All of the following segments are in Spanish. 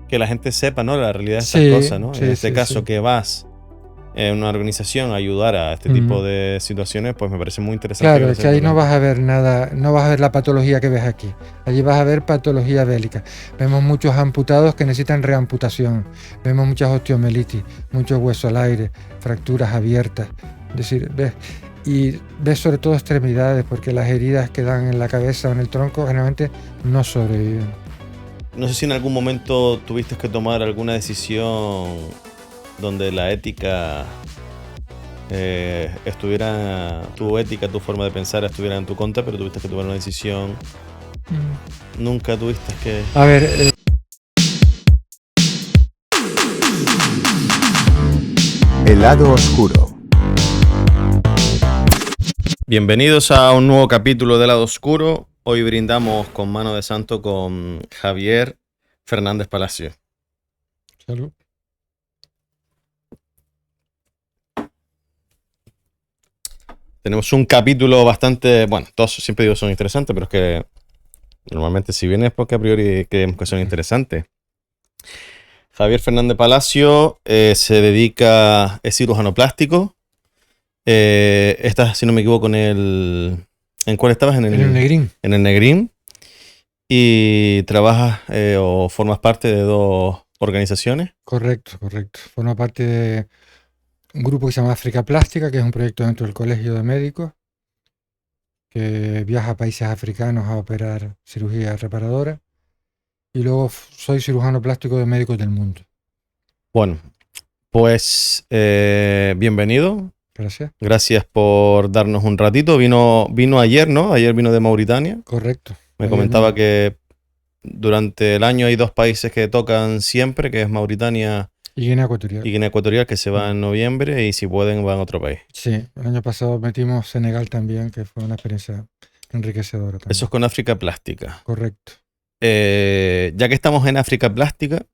que la gente sepa, ¿no?, la realidad de estas Sí, cosas, ¿no? sí, En este sí, caso, sí. que vas en una organización a ayudar a este tipo de situaciones, pues me parece muy interesante. Claro, es Gracias que ahí por la no vas info. a ver nada, no vas a ver la patología que ves aquí. Allí vas a ver patología bélica. Vemos muchos amputados que necesitan reamputación. Vemos muchas osteomelitis, muchos huesos al aire, fracturas abiertas. Es decir, ves, y ves sobre todo extremidades, porque las heridas que dan en la cabeza o en el tronco generalmente no sobreviven. No sé si en algún momento tuviste que tomar alguna decisión donde la ética estuviera, tu ética, tu forma de pensar estuviera en tu contra, pero tuviste que tomar una decisión. Nunca tuviste que... A ver, El lado oscuro. Bienvenidos a un nuevo capítulo de Lado Oscuro. Hoy brindamos con mano de santo con Javier Fernández Palacio. salud. Tenemos un capítulo bastante, bueno, todos siempre digo son interesantes, pero es que normalmente si viene es porque a priori creemos que son interesantes. Javier Fernández Palacio se dedica, es cirujano plástico. Estás, si no me equivoco, ¿en cuál estabas? En el Negrín. En el Negrín. Y trabajas o formas parte de dos organizaciones. Correcto, correcto. Forma parte de un grupo que se llama África Plástica, que es un proyecto dentro del Colegio de Médicos, que viaja a países africanos a operar cirugía reparadora. Y luego soy cirujano plástico de Médicos del Mundo. Bueno, pues bienvenido. Gracias. Gracias por darnos un ratito. Vino ayer, ¿no? Ayer vino de Mauritania. Correcto. Me Ayer comentaba vino. que durante el año hay dos países que tocan siempre, que es Mauritania Y Guinea Ecuatorial. y Guinea Ecuatorial, que se va en noviembre, y si pueden van a otro país. Sí, el año pasado metimos Senegal también, que fue una experiencia enriquecedora también. Eso es con África Plástica. Correcto. Ya que estamos en África Plástica,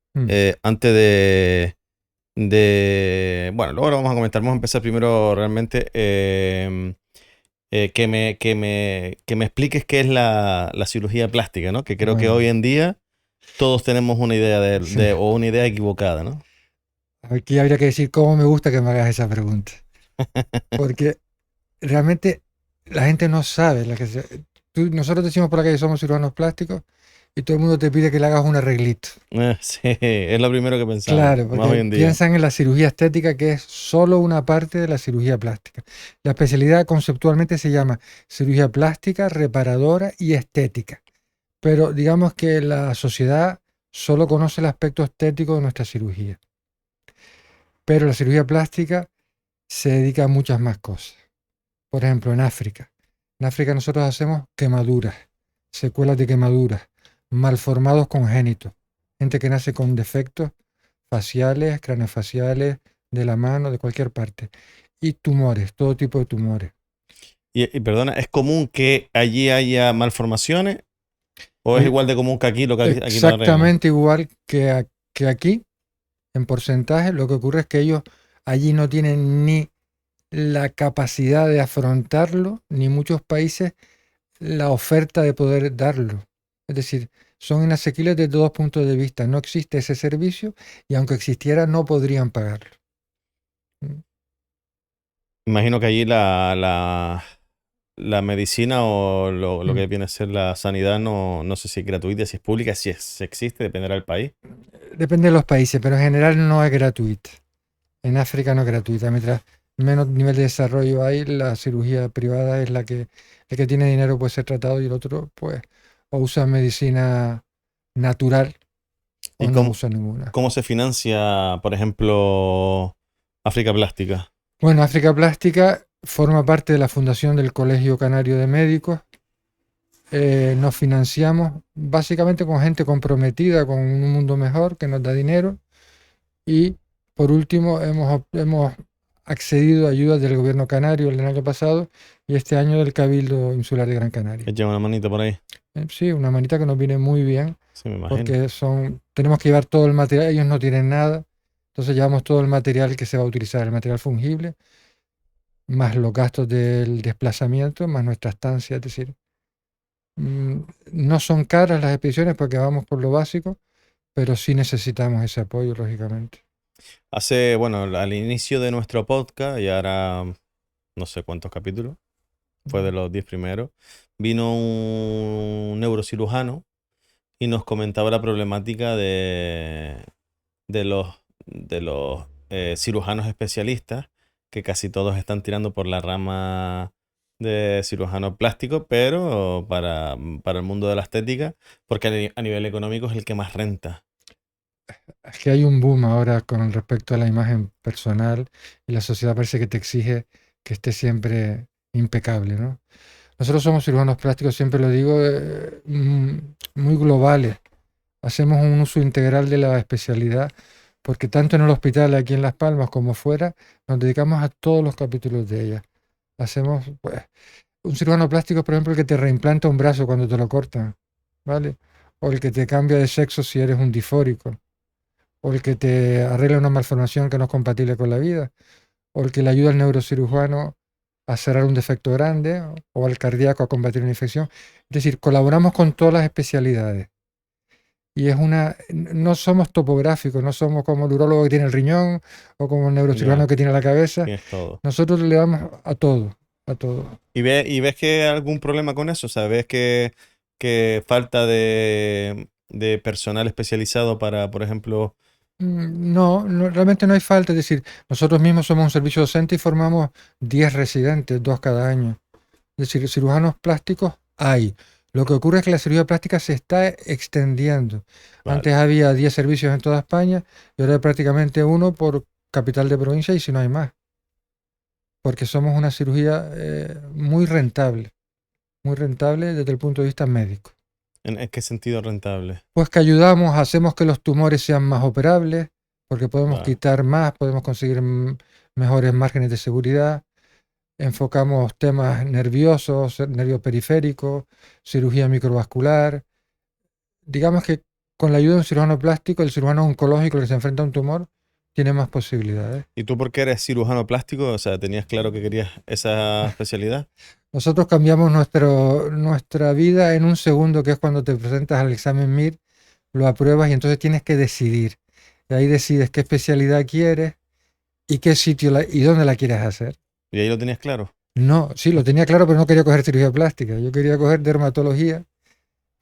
antes bueno, luego lo vamos a comentar. Vamos a empezar primero realmente que me expliques qué es la cirugía plástica, ¿no? Que creo que Bueno, hoy en día todos tenemos una idea sí. o una idea equivocada, ¿no? Aquí habría que decir cómo me gusta que me hagas esa pregunta. Porque realmente la gente no sabe. Nosotros decimos por acá que somos cirujanos plásticos y todo el mundo te pide que le hagas un arreglito. Sí, es lo primero que pensamos, Claro, más hoy porque en día. piensan en la cirugía estética, que es solo una parte de la cirugía plástica. La especialidad conceptualmente se llama cirugía plástica, reparadora y estética. Pero digamos que la sociedad solo conoce el aspecto estético de nuestra cirugía. Pero la cirugía plástica se dedica a muchas más cosas. Por ejemplo, en África. En África nosotros hacemos quemaduras, secuelas de quemaduras, malformados congénitos, gente que nace con defectos faciales, craneofaciales, de la mano, de cualquier parte. Y tumores, todo tipo de tumores. Y perdona, ¿es común que allí haya malformaciones? ¿O es igual de común que aquí lo que aquí no arreglan? Exactamente igual que aquí, en porcentaje, lo que ocurre es que ellos allí no tienen ni la capacidad de afrontarlo, ni muchos países la oferta de poder darlo. Es decir, son inasequibles desde dos puntos de vista. No existe ese servicio y aunque existiera no podrían pagarlo. Imagino que allí la medicina o lo que viene a ser la sanidad, no sé si es gratuita, si es pública, si existe, dependerá del país. Depende de los países, pero en general no es gratuita. En África no es gratuita. Mientras menos nivel de desarrollo hay, la cirugía privada es la que el que tiene dinero puede ser tratado y el otro, pues, o usa medicina natural ¿Y o no usa ninguna. cómo se financia, por ejemplo, África Plástica? Bueno, África Plástica forma parte de la fundación del Colegio Canario de Médicos. Nos financiamos básicamente con gente comprometida con un mundo mejor que nos da dinero y por último hemos accedido a ayudas del gobierno canario el año pasado y este año del Cabildo Insular de Gran Canaria. Echa una manita por ahí. Sí, una manita que nos viene muy bien Sí, me imagino. porque tenemos que llevar todo el material, ellos no tienen nada, entonces llevamos todo el material que se va a utilizar, el material fungible, más los gastos del desplazamiento, más nuestra estancia, es decir, no son caras las expediciones porque vamos por lo básico, pero sí necesitamos ese apoyo, lógicamente. Bueno, al inicio de nuestro podcast, y ahora no sé cuántos capítulos, fue de los 10 primeros, vino un neurocirujano y nos comentaba la problemática de los cirujanos especialistas, que casi todos están tirando por la rama de cirujano plástico, pero para el mundo de la estética, porque a nivel económico es el que más renta. Es que hay un boom ahora con respecto a la imagen personal y la sociedad parece que te exige que esté siempre impecable, ¿no? Nosotros somos cirujanos plásticos, siempre lo digo, muy globales. Hacemos un uso integral de la especialidad porque tanto en el hospital aquí en Las Palmas como fuera nos dedicamos a todos los capítulos de ella. Hacemos, pues, un cirujano plástico es, por ejemplo, el que te reimplanta un brazo cuando te lo cortan, ¿vale? O el que te cambia de sexo si eres un disfórico, o el que te arregla una malformación que no es compatible con la vida, o el que le ayuda al neurocirujano a cerrar un defecto grande, o al cardíaco a combatir una infección. Es decir, colaboramos con todas las especialidades. Y no somos topográficos, no somos como el urólogo que tiene el riñón o como el neurocirujano Ya, que tiene la cabeza. tienes todo. Nosotros le damos a todo, a todo. ¿Y ves que hay algún problema con eso? O sea, ¿ves que falta de personal especializado para, por ejemplo, No, realmente no hay falta. Es decir, nosotros mismos somos un servicio docente y formamos 10 residentes, 2 cada año. Es decir, cirujanos plásticos hay. Lo que ocurre es que la cirugía plástica se está extendiendo. vale, Antes había 10 servicios en toda España y ahora hay prácticamente uno por capital de provincia y si no hay más. Porque somos una cirugía muy rentable desde el punto de vista médico. en qué sentido rentable? Pues que ayudamos, hacemos que los tumores sean más operables, porque podemos Vale. quitar más, podemos conseguir mejores márgenes de seguridad, enfocamos temas nerviosos, nervio periférico, cirugía microvascular. Digamos que con la ayuda de un cirujano plástico, el cirujano oncológico el que se enfrenta a un tumor, tiene más posibilidades. ¿Y tú por qué eres cirujano plástico? O sea, ¿tenías claro que querías esa especialidad? Nosotros cambiamos nuestra vida en un segundo, que es cuando te presentas al examen MIR, lo apruebas y entonces tienes que decidir. Y ahí decides qué especialidad quieres y qué sitio y dónde la quieres hacer. ¿Y ahí lo tenías claro? No, sí, lo tenía claro, pero no quería coger cirugía plástica. Yo quería coger dermatología,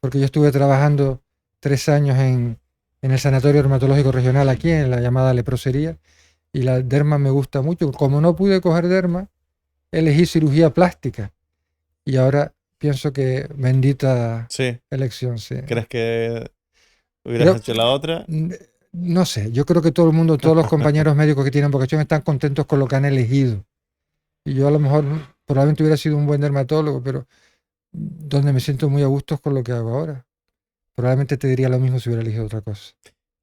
porque yo estuve trabajando 3 años en el Sanatorio Dermatológico Regional aquí, en la llamada leprosería, y la derma me gusta mucho. Como no pude coger derma, elegí cirugía plástica. Y ahora pienso que bendita Sí. elección, sí. ¿Crees que hubieras Creo, hecho la otra? no sé, yo creo que todo el mundo, todos los compañeros médicos que tienen vocación están contentos con lo que han elegido. Y yo a lo mejor probablemente hubiera sido un buen dermatólogo, pero donde me siento muy a gusto es con lo que hago ahora. Probablemente te diría lo mismo si hubiera elegido otra cosa.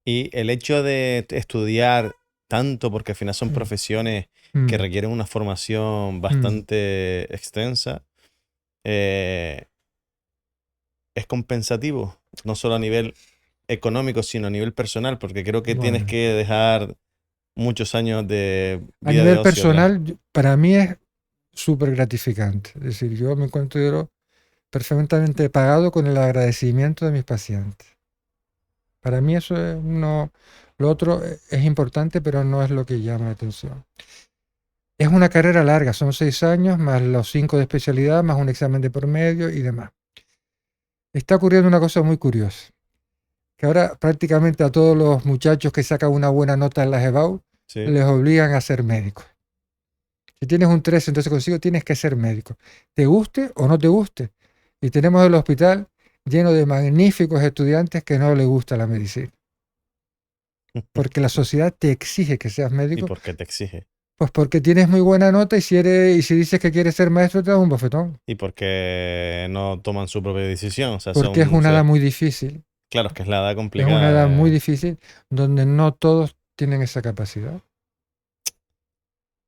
Y el hecho de estudiar tanto, porque al final son Mm, profesiones que mm, requieren una formación mm. bastante extensa, eh, es compensativo, no solo a nivel económico, sino a nivel personal, porque creo que tienes Bueno, que dejar muchos años de a vida de nivel ocio atrás. personal, para mí es súper gratificante. Es decir, yo me considero perfectamente pagado con el agradecimiento de mis pacientes. Para mí eso es no, lo otro es importante, pero no es lo que llama la atención. Es una carrera larga, son 6 años, más los 5 de especialidad, más un examen de promedio y demás. Está ocurriendo una cosa muy curiosa, que ahora prácticamente a todos los muchachos que sacan una buena nota en las EBAU Sí. les obligan a ser médicos. Si tienes un 3, entonces consigo tienes que ser médico, te guste o no te guste. Y tenemos el hospital lleno de magníficos estudiantes que no les gusta la medicina. Porque la sociedad te exige que seas ¿Y médico, por qué te exige? pues porque tienes muy buena nota y si dices que quieres ser maestro te das un bofetón. ¿Y por qué no toman su propia decisión? O sea, Porque es una edad muy difícil. claro, es que es la edad Es una edad complicada. muy difícil donde no todos tienen esa capacidad.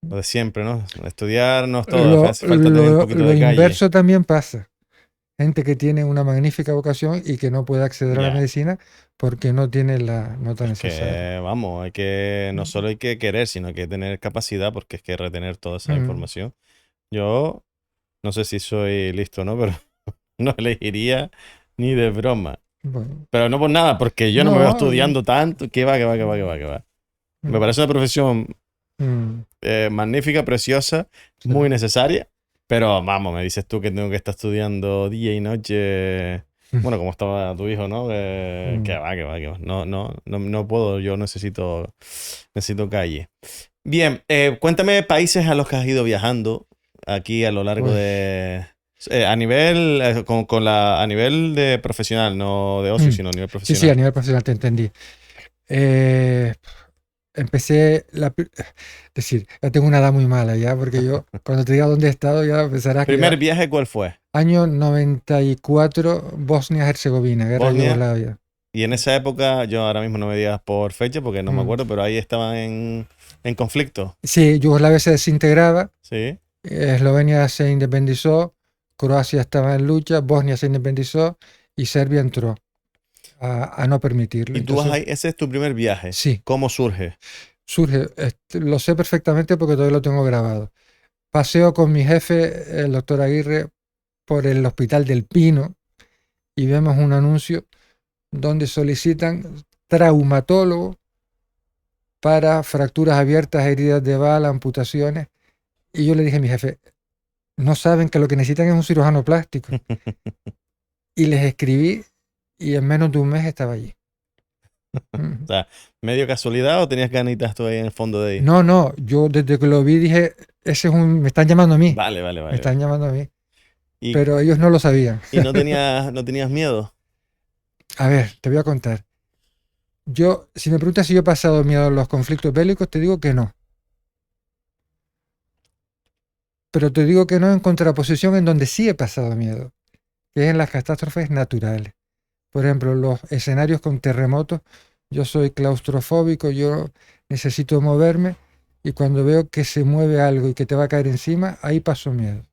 Lo de siempre, ¿no? Estudiar no es todo, Lo, hace falta tener un lo- poquito lo de calle. inverso también pasa. Gente que tiene una magnífica vocación y que no puede acceder a la Ya, medicina porque no tiene la nota es necesaria. que, vamos, no solo hay que querer, sino hay que tener capacidad, porque es que retener toda esa Mm. información. Yo no sé si soy listo o no, pero no elegiría ni de broma. Bueno, Pero no por nada, porque yo no me veo no, estudiando tanto. Que va, que va, que va, que va, que va. Me parece una profesión mm, magnífica, preciosa, sí. muy necesaria. Pero vamos, me dices tú que tengo que estar estudiando día y noche. Bueno, como estaba tu hijo, ¿no? Que va, que va, que va. No, no, no, no puedo, yo necesito calle. Bien, cuéntame países a los que has ido viajando aquí a lo largo Pues, de... a nivel, a nivel de profesional, no de ocio, mm, sino a nivel sí, sí, a profesional. nivel profesional te entendí. Eh, empecé, es decir, ya tengo una edad muy mala ya, porque yo, cuando te diga dónde he estado, ya pensarás que ¿Primer ya, viaje cuál fue? año 94, Bosnia-Herzegovina, guerra de Bosnia. Yugoslavia. Y en esa época, yo ahora mismo no me digas por fecha porque no me Mm. acuerdo, pero ahí estaban en conflicto. Sí, Yugoslavia se desintegraba, Sí. Eslovenia se independizó, Croacia estaba en lucha, Bosnia se independizó y Serbia entró a no permitirlo. Y tú vas Entonces, ahí, ese es tu primer viaje. sí, ¿Cómo surge? surge, lo sé perfectamente porque todavía lo tengo grabado. Paseo con mi jefe, el doctor Aguirre, por el Hospital del Pino y vemos un anuncio donde solicitan traumatólogo para fracturas abiertas, heridas de bala, amputaciones. Y yo le dije a mi jefe, no saben que lo que necesitan es un cirujano plástico. Y les escribí y en menos de un mes estaba allí. O sea, ¿medio casualidad o tenías ganitas tú ahí en el fondo de ahí? No, no, yo desde que lo vi dije, ese es me están llamando a mí, Vale, vale, me vale, están vale. llamando a mí. ¿Y, Pero ellos no lo sabían. y no tenías miedo? A ver, te voy a contar. Yo, si me preguntas si yo he pasado miedo a los conflictos bélicos, te digo que no. Pero te digo que no en contraposición en donde sí he pasado miedo, que es en las catástrofes naturales. Por ejemplo, los escenarios con terremotos, yo soy claustrofóbico, yo necesito moverme y cuando veo que se mueve algo y que te va a caer encima, ahí paso miedo.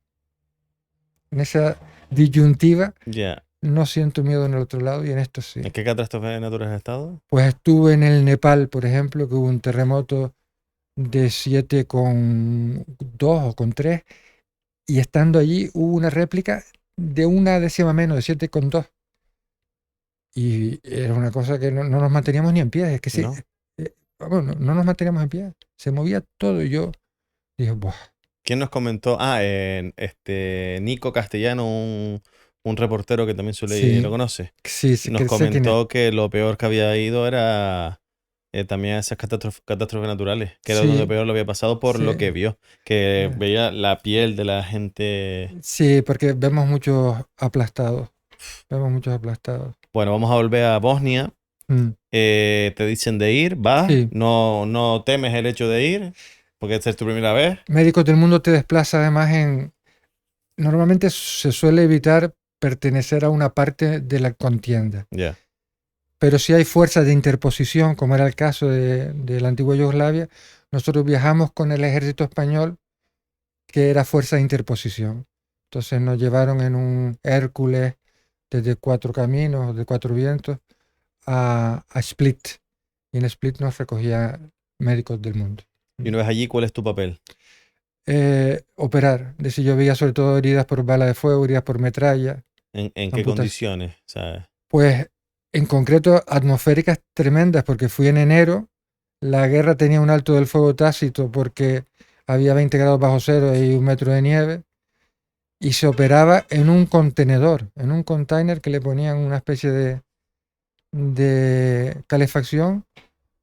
En esa disyuntiva Ya. no siento miedo en el otro lado y en esto sí. ¿En qué catástrofe naturales has estado? Pues estuve en el Nepal, por ejemplo, que hubo un terremoto de 7,2 o con 3 y estando allí hubo una réplica de una décima menos, de 7,2. Y era una cosa que no nos manteníamos ni en pie. Es que sí, ¿No? bueno, no nos manteníamos en pie. Se movía todo y yo dije, Buah. ¿Quién nos comentó? Ah, Nico Castellano, un reportero que también suele ir, ¿lo Sí, conoce? sí, sí, Nos que sé quién es. comentó que lo peor que había ido era también esas catástrofes naturales, que era donde Sí, peor lo había pasado por lo sí, que vio, que eh, veía la piel de la gente. sí, porque vemos muchos aplastados. Vemos muchos aplastados. Bueno, vamos a volver a Bosnia. Mm, Te dicen de ir, vas, sí. no temes el hecho de ir, porque esta es tu primera vez. Médicos del Mundo te desplaza además en... Normalmente se suele evitar pertenecer a una parte de la contienda. Ya. Pero si hay fuerzas de interposición, como era el caso de la antigua Yugoslavia, nosotros viajamos con el ejército español, que era fuerza de interposición. Entonces nos llevaron en un Hércules desde Cuatro Caminos, de Cuatro Vientos, a Split. Y en Split nos recogía médicos del mundo. Y una vez allí, ¿cuál es tu papel? Operar. Es decir, yo veía sobre todo heridas por bala de fuego, heridas por metralla, ¿En qué amputación. condiciones? ¿Sabes? Pues en concreto atmosféricas tremendas, porque fui en enero, la guerra tenía un alto del fuego tácito porque había 20 grados bajo cero y 1 metro de nieve, y se operaba en un contenedor, en un container que le ponían una especie de calefacción,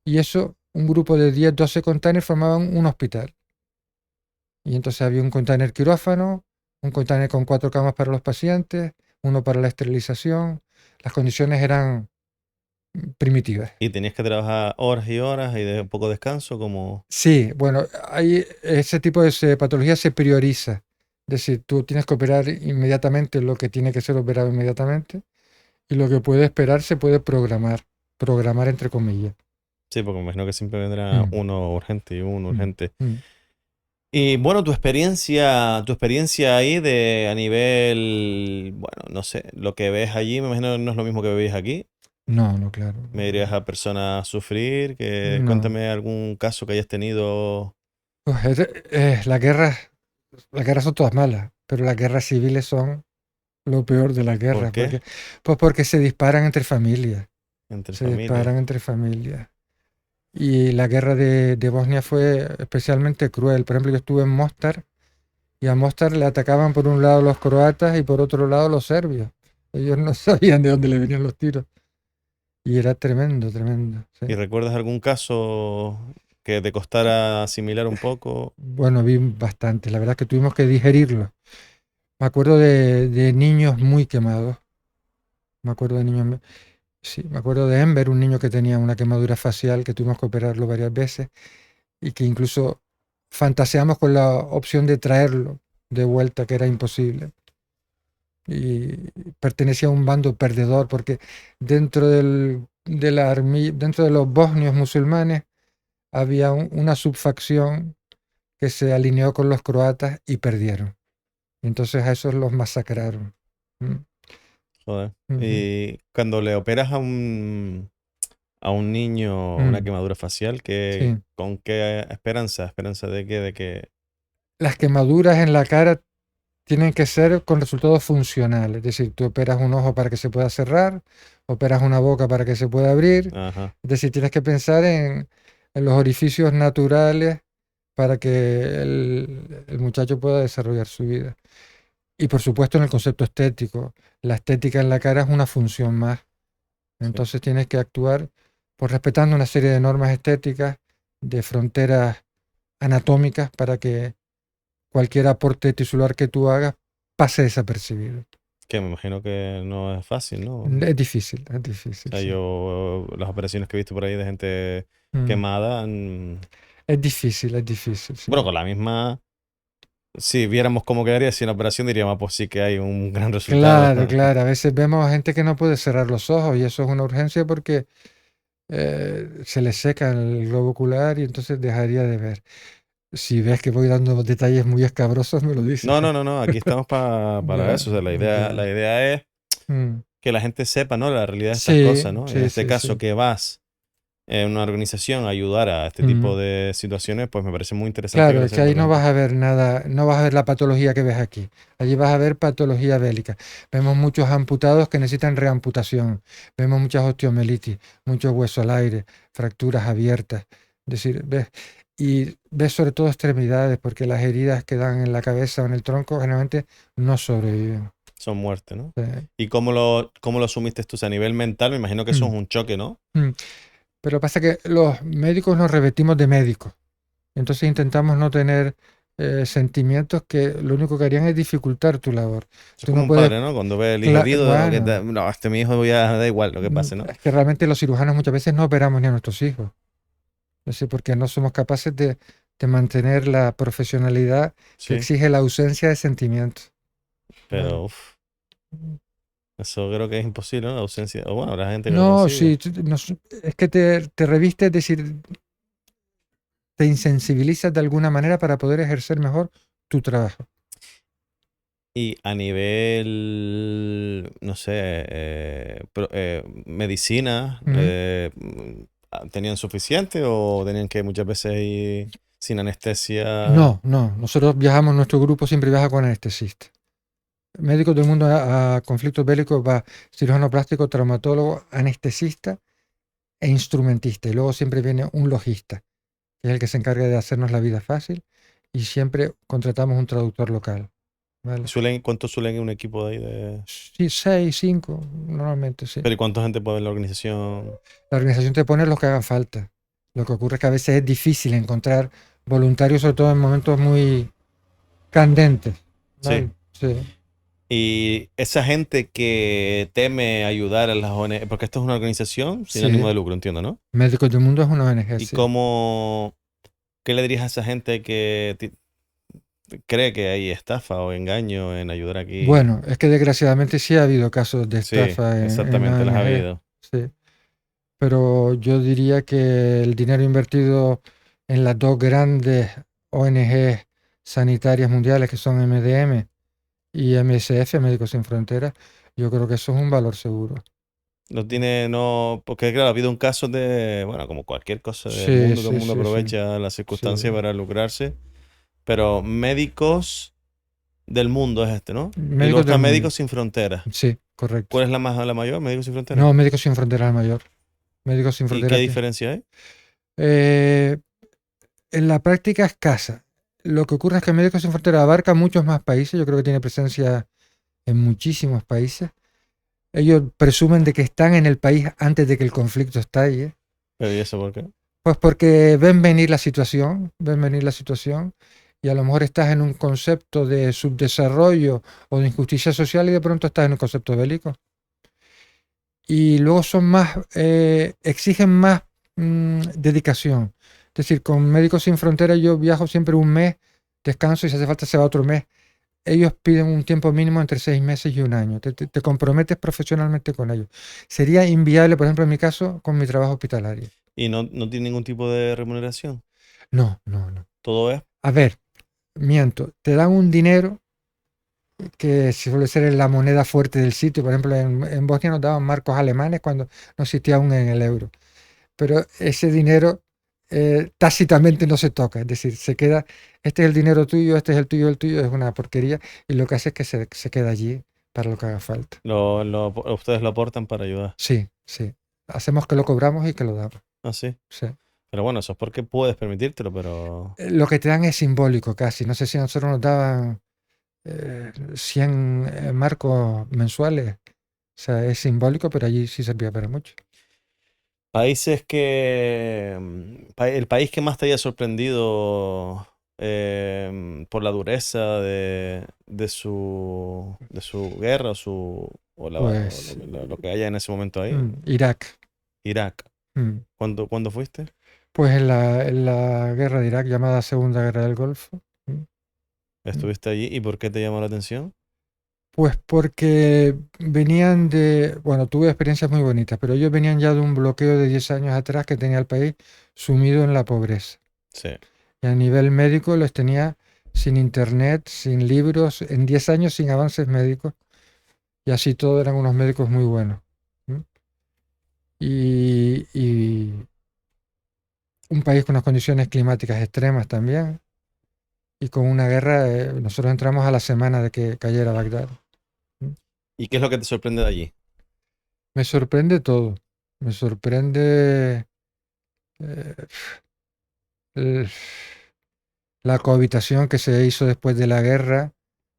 y eso, un grupo de 10, 12 containers formaban un hospital. Y entonces había un container quirófano, un container con 4 camas para los pacientes, uno para la esterilización. Las condiciones eran primitivas. Y tenías que trabajar horas y horas y de poco descanso, como... Sí, bueno, ese tipo de patología se prioriza. Es decir, tú tienes que operar inmediatamente lo que tiene que ser operado inmediatamente y lo que puede esperar se puede programar entre comillas. Sí, porque me imagino que siempre vendrá Mm, uno urgente y uno mm, urgente. mm. Y bueno, tu experiencia ahí a nivel, bueno, no sé, lo que ves allí, me imagino no es lo mismo que veis aquí. No, no, claro. Me dirías a personas sufrir, que No. cuéntame algún caso que hayas tenido. Pues, las guerras son todas malas, pero las guerras civiles son lo peor de la ¿Por guerra. qué? Pues porque se disparan entre familias. Entre Se familias. disparan entre familias. Y la guerra de Bosnia fue especialmente cruel. Por ejemplo, yo estuve en Mostar y a Mostar le atacaban por un lado los croatas y por otro lado los serbios. Ellos no sabían de dónde le venían los tiros. Y era tremendo, tremendo. Sí. ¿Y recuerdas algún caso que te costara asimilar un poco? Bueno, vi bastante. La verdad es que tuvimos que digerirlo. Me acuerdo de niños muy quemados. Me acuerdo de niños. Sí, me acuerdo de Enver, un niño que tenía una quemadura facial que tuvimos que operarlo varias veces y que incluso fantaseamos con la opción de traerlo de vuelta, que era imposible. Y pertenecía a un bando perdedor porque dentro dentro de los bosnios musulmanes había una subfacción que se alineó con los croatas y perdieron. Entonces a esos los masacraron. Mm, Joder. ujú. Y cuando le operas a un niño una Mm, quemadura facial, sí. ¿con qué esperanza? ¿Esperanza de qué? De que... Las quemaduras en la cara tienen que ser con resultados funcionales. Es decir, tú operas un ojo para que se pueda cerrar, operas una boca para que se pueda abrir. Ajá, Es decir, tienes que pensar en los orificios naturales para que el muchacho pueda desarrollar su vida. Y por supuesto en el concepto estético. La estética en la cara es una función más. sí. Entonces tienes que actuar por respetando una serie de normas estéticas, de fronteras anatómicas para que cualquier aporte tisular que tú hagas pase desapercibido. Que me imagino que no es fácil, ¿no? O Es difícil, sea, sí. yo las operaciones que he visto por ahí de gente Mm. quemada, Es difícil, sí. bueno, con la misma, si viéramos cómo quedaría sin la operación, diríamos, pues sí que hay un gran resultado. Claro, claro. A veces vemos a gente que no puede cerrar los ojos y eso es una urgencia porque se le seca el globo ocular y entonces dejaría de ver. Si ves que voy dando detalles muy escabrosos, me lo dices. No, no, no, no, aquí estamos para Ya, eso. O sea, la ya. idea es Mm. que la gente sepa, ¿no? La realidad de estas Sí, cosas, ¿no? Y en sí, este sí, caso sí. que vas en una organización a ayudar a este tipo Mm. de situaciones, pues me parece muy interesante que Claro, lo es que sepas ahí no realmente. vas a ver nada, no vas a ver la patología que ves aquí. Allí vas a ver patología bélica. Vemos muchos amputados que necesitan reamputación. Vemos muchas osteomelitis, muchos huesos al aire, fracturas abiertas. Es decir, ves, y ves sobre todo extremidades, porque las heridas que dan en la cabeza o en el tronco generalmente no sobreviven. Son muertes, ¿no? Eh, ¿Y cómo lo asumiste tú? O sea, a nivel mental, me imagino que eso es mm, un choque, ¿no? mm. Pero pasa que los médicos nos revetimos de médicos. Entonces intentamos no tener sentimientos que lo único que harían es dificultar tu labor. Eso es Tú como no un puedes, padre, ¿no? Cuando ve el hijo herido, bueno, no, mi hijo ya da igual lo que pase, ¿no? es que realmente los cirujanos muchas veces no operamos ni a nuestros hijos. Es decir, porque no somos capaces de mantener la profesionalidad que Sí, exige la ausencia de sentimientos. ¿Vale? pero uf, eso creo que es imposible, ¿no? La ausencia. O bueno, la gente que lo No, consigue. sí, es que te reviste, es decir, te insensibilizas de alguna manera para poder ejercer mejor tu trabajo. Y a nivel, no sé, medicina, ¿Mm? ¿tenían suficiente o tenían que muchas veces ir sin anestesia? No, no, nosotros viajamos, nuestro grupo siempre viaja con anestesista. Médicos del mundo a conflictos bélicos va cirujano plástico, traumatólogo, anestesista e instrumentista. Y luego siempre viene un logista, que es el que se encarga de hacernos la vida fácil. Y siempre contratamos un traductor local. ¿Vale? ¿Cuántos suelen ir un equipo de ahí Sí, seis, cinco, normalmente, sí. pero ¿y cuánta gente puede haber en la organización? La organización te pone los que hagan falta. Lo que ocurre es que a veces es difícil encontrar voluntarios, sobre todo en momentos muy candentes. Sí. ¿Vale? Sí, Y esa gente que teme ayudar a las ONG, porque esto es una organización sin ánimo sí. de lucro, entiendo, ¿no? Médicos del Mundo es una ONG, ¿Y sí. qué le dirías a esa gente que cree que hay estafa o engaño en ayudar aquí? Bueno, es que desgraciadamente sí ha habido casos de Sí, estafa en exactamente, las ha ONG, habido. sí. Pero yo diría que el dinero invertido en las dos grandes ONG sanitarias mundiales que son MDM y MSF, Médicos Sin Fronteras, yo creo que eso es un valor seguro. No tiene, no, porque claro, ha habido un caso de, bueno, como cualquier cosa del Sí, mundo, todo el sí, mundo sí, sí. aprovecha las Sí, circunstancias para lucrarse, pero médicos del mundo es este, ¿no? Y luego Médicos está del mundo. Médicos Sin Fronteras. Sí, correcto. ¿Cuál es la mayor? Médicos Sin Fronteras. No, Médicos Sin Fronteras es el mayor. Médicos Sin ¿Y Fronteras. qué diferencia hay? Eh, en la práctica escasa. Lo que ocurre es que Médicos Sin Fronteras abarca muchos más países. Yo creo que tiene presencia en muchísimos países. Ellos presumen de que están en el país antes de que el conflicto estalle. ¿Pero y eso por qué? Pues porque ven venir la situación, y a lo mejor estás en un concepto de subdesarrollo o de injusticia social y de pronto estás en un concepto bélico. Y luego son más, exigen más dedicación. Es decir, con Médicos Sin Fronteras yo viajo siempre un mes, descanso y si hace falta se va otro mes. Ellos piden un tiempo mínimo entre 6 meses y un año. Te comprometes profesionalmente con ellos. Sería inviable, por ejemplo, en mi caso, con mi trabajo hospitalario. ¿Y no tiene ningún tipo de remuneración? No. Todo es. A ver, miento. Te dan un dinero que suele ser la moneda fuerte del sitio. Por ejemplo, en Bosnia nos daban marcos alemanes cuando no existía aún en el euro. Pero ese dinero tácitamente no se toca. Es decir, se queda, este es el dinero tuyo, este es el tuyo, es una porquería. Y lo que hace es que se queda allí para lo que haga falta. Ustedes lo aportan para ayudar. Sí. Hacemos que lo cobramos y que lo damos. Ah, sí. Sí. Pero bueno, eso es porque puedes permitírtelo, pero. Lo que te dan es simbólico casi. No sé si a nosotros nos daban 100 marcos mensuales. O sea, es simbólico, pero allí sí servía para mucho. Países que. El país que más te haya sorprendido por la dureza de su guerra Pues lo que haya en ese momento ahí. Irak. Irak. Mm. ¿Cuándo fuiste? Pues en la guerra de Irak, llamada Segunda Guerra del Golfo. ¿Estuviste allí y por qué te llamó la atención? Pues porque venían bueno, tuve experiencias muy bonitas, pero ellos venían ya de un bloqueo de 10 años atrás que tenía el país sumido en la pobreza. Sí. Y a nivel médico los tenía sin internet, sin libros, en 10 años sin avances médicos. Y así todo eran unos médicos muy buenos. Y un país con unas condiciones climáticas extremas también. Y con una guerra, nosotros entramos a la semana de que cayera Bagdad. ¿Y qué es lo que te sorprende de allí? Me sorprende todo. Me sorprende eh, el- la cohabitación que se hizo después de la guerra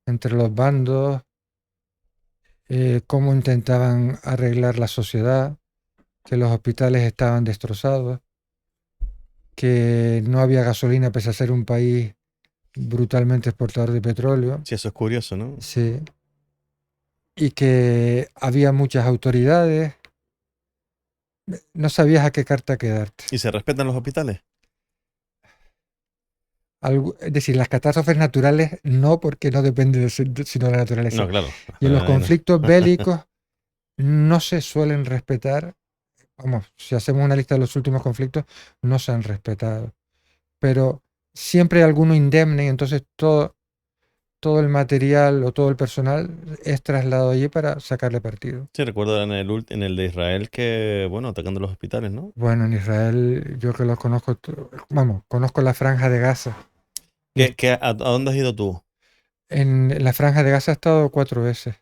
entre los bandos, cómo intentaban arreglar la sociedad, que los hospitales estaban destrozados, que no había gasolina pese a ser un país brutalmente exportador de petróleo. Sí, eso es curioso, ¿no? Sí. Y que había muchas autoridades. No sabías a qué carta quedarte. ¿Y se respetan los hospitales? Es decir, las catástrofes naturales no, porque no dependen sino de la naturaleza. No, claro. Y en los Ahí no. conflictos bélicos no se suelen respetar. Vamos, si hacemos una lista de los últimos conflictos, no se han respetado. Pero siempre hay alguno indemne y entonces todo el material o todo el personal es trasladado allí para sacarle partido. Sí, recuerdo en el de Israel que, bueno, atacando los hospitales, ¿no? Bueno, en Israel yo que los conozco, vamos, conozco la Franja de Gaza. ¿A dónde has ido tú? En la Franja de Gaza he estado 4 veces.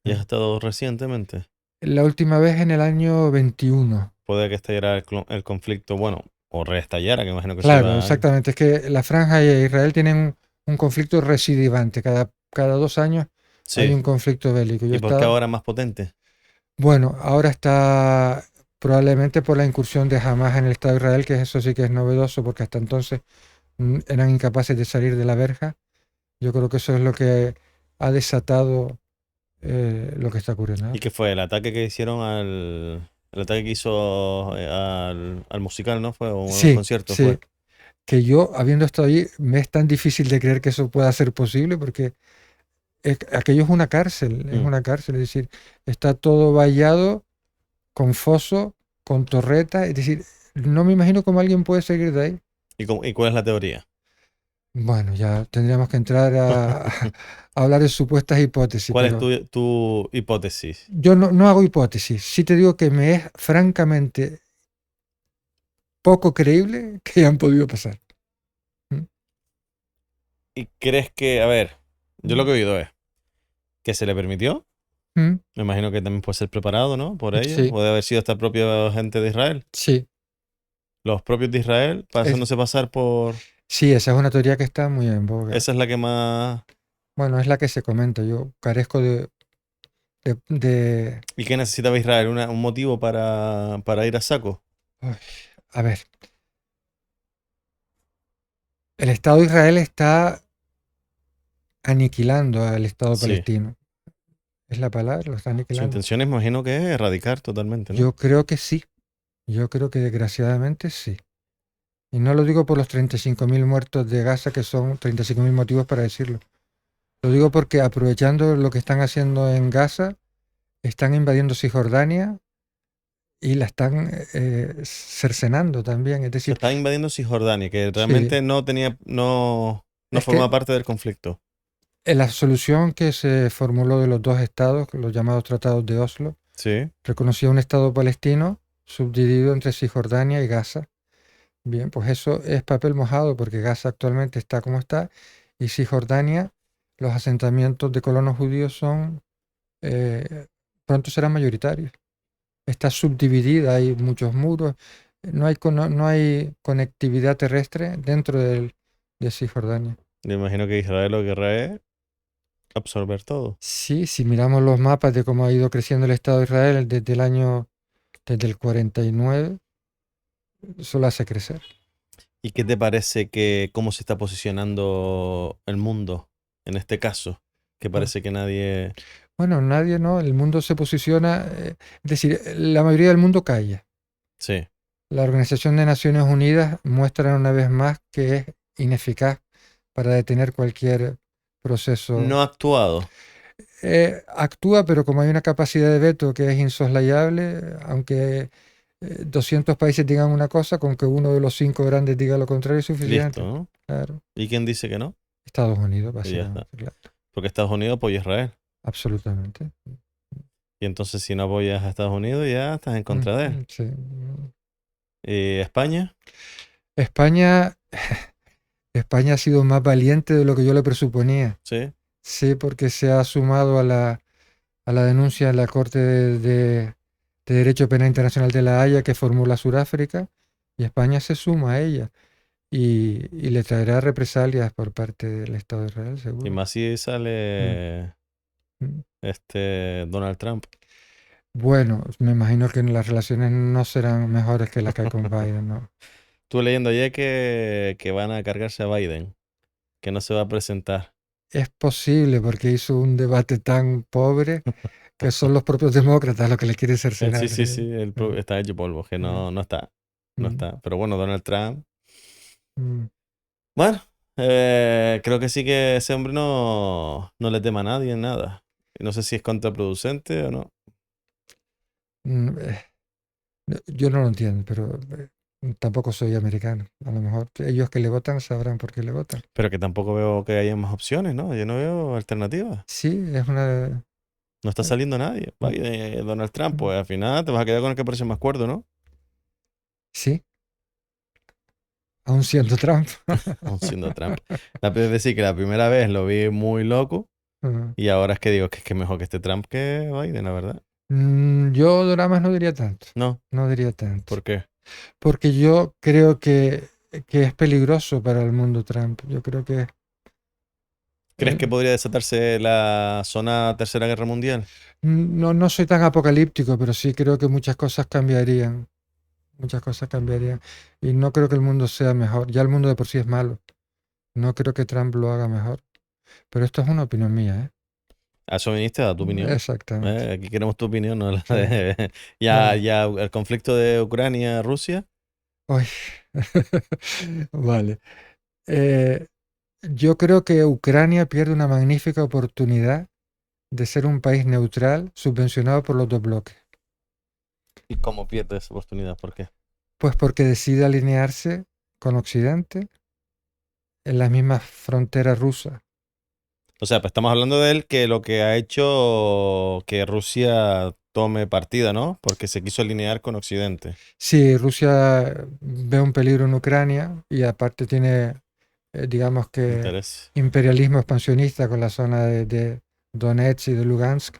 ¿Y has estado recientemente? La última vez en el año 21. Puede que estallara el conflicto, bueno, o reestallara, que imagino que se Claro, iba. exactamente. Es que la Franja y Israel tienen un conflicto recidivante. Cada 2 años hay Sí. un conflicto bélico. ¿Y por qué ahora más potente? Bueno, ahora está probablemente por la incursión de Hamas en el Estado de Israel, que eso sí que es novedoso, porque hasta entonces eran incapaces de salir de la verja. Yo creo que eso es lo que ha desatado lo que está ocurriendo, ¿no? ¿Y qué fue? El ataque que hicieron El ataque que hizo al musical, ¿no? Fue un Sí, concierto, sí. fue. Que yo, habiendo estado allí, me es tan difícil de creer que eso pueda ser posible, porque aquello es una cárcel, es decir, está todo vallado, con foso, con torreta, es decir, no me imagino cómo alguien puede seguir de ahí. ¿Y cuál es la teoría? Bueno, ya tendríamos que entrar a hablar de supuestas hipótesis, ¿Cuál es pero tu hipótesis? yo no hago hipótesis. Sí te digo que me es francamente poco creíble que hayan podido pasar. ¿Y crees que, a ver, Yo lo que he oído es que se le permitió. ¿Mm? Me imagino que también puede ser preparado, ¿no? Por ellos. Sí, Puede haber sido esta propia gente de Israel. sí, Los propios de Israel, es, haciéndose pasar por... sí, esa es una teoría que está muy en boga. Esa es la que más... Bueno, es la que se comenta. Yo carezco de. ¿Y qué necesitaba Israel? Un motivo para ir a saco. Ay, a ver, el Estado de Israel está aniquilando al Estado Sí. palestino. ¿Es la palabra? Lo está Su aniquilando. intención, imagino que es erradicar totalmente, ¿no? Yo creo que sí. Yo creo que desgraciadamente sí. Y no lo digo por los 35.000 muertos de Gaza, que son 35.000 motivos para decirlo. Lo digo porque aprovechando lo que están haciendo en Gaza, están invadiendo Cisjordania y la están cercenando también. Es Se decir, está invadiendo Cisjordania, que sí, realmente no es formaba que parte del conflicto. la solución que se formuló de los dos estados, los llamados tratados de Oslo, Sí. reconocía un estado palestino subdividido entre Cisjordania y Gaza. Bien, pues eso es papel mojado porque Gaza actualmente está como está y Cisjordania, los asentamientos de colonos judíos son, pronto serán mayoritarios. Está subdividida, hay muchos muros, no hay conectividad terrestre dentro de Cisjordania. Me imagino que Israel lo que querrá es absorber todo. Sí, si miramos los mapas de cómo ha ido creciendo el Estado de Israel desde el 49, solo hace crecer. ¿Y qué te parece que cómo se está posicionando el mundo en este caso? Que Ah, parece que nadie... bueno, nadie, ¿no? El mundo se posiciona, es decir, la mayoría del mundo calla. Sí. La Organización de Naciones Unidas muestra una vez más que es ineficaz para detener cualquier proceso. No ha actuado. Actúa, pero como hay una capacidad de veto que es insoslayable, aunque 200 países digan una cosa, con que uno de los 5 grandes diga lo contrario es Listo, suficiente. ¿no? Claro. ¿Y quién dice que no? Estados Unidos, Y ya está. básicamente, claro. Porque Estados Unidos apoya a Israel. Absolutamente. Y entonces si no apoyas a Estados Unidos ya estás en contra de él. Sí. ¿Y España? España, España ha sido más valiente de lo que yo le presuponía. Sí. Sí, porque se ha sumado a la denuncia en la Corte de Derecho Penal Internacional de La Haya que formula Sudáfrica, y España se suma a ella y le traerá represalias por parte del Estado de Israel, Y seguro. más si Mm, sale mm. Donald Trump. Bueno, me imagino que las relaciones no serán mejores que las que hay con Biden, ¿no? Estuve leyendo ayer que van a cargarse a Biden, que no se va a presentar. Es posible porque hizo un debate tan pobre que son los propios demócratas los que le quieren Sí, cercenar. sí, sí, Mm, está hecho polvo, que mm, no está. No mm, está. Pero bueno, Donald Trump. mm. Bueno, creo que sí que ese hombre no le tema a nadie en nada. Y no sé si es contraproducente o no. Mm. Yo no lo entiendo, pero tampoco soy americano. A lo mejor ellos que le votan sabrán por qué le votan. Pero que tampoco veo que haya más opciones, ¿no? Yo no veo alternativas. Sí, es una. No está saliendo nadie. Biden, Donald Trump, pues al final te vas a quedar con el que parece más cuerdo, ¿no? Sí, aún siendo Trump. Aún siendo Trump. Es decir, que la primera vez lo vi muy loco Ah. y ahora es que digo que es que mejor que este Trump que Biden, la verdad. Yo dramas no diría tanto. No, No diría tanto. ¿por qué? Porque yo creo que es peligroso para el mundo Trump. Yo creo que. ¿Crees eh, que podría desatarse la zona Tercera Guerra Mundial? no soy tan apocalíptico, pero sí creo que muchas cosas cambiarían. Muchas cosas cambiarían. Y no creo que el mundo sea mejor. Ya el mundo de por sí es malo. No creo que Trump lo haga mejor. Pero esto es una opinión mía, A eso viniste, a tu ¿eh? opinión. Exactamente. Aquí queremos tu opinión, no la Sí. de... Bueno, Ya el conflicto de Ucrania-Rusia. uy. Vale. Eh, yo creo que Ucrania pierde una magnífica oportunidad de ser un país neutral subvencionado por los dos bloques. ¿Y cómo pierde esa oportunidad? ¿Por qué? Pues porque decide alinearse con Occidente en las mismas fronteras rusas. O sea, pues estamos hablando de él que lo que ha hecho que Rusia tome partida, ¿no? Porque se quiso alinear con Occidente. Si Rusia ve un peligro en Ucrania y aparte tiene digamos que Interés. imperialismo expansionista con la zona de Donetsk y de Lugansk,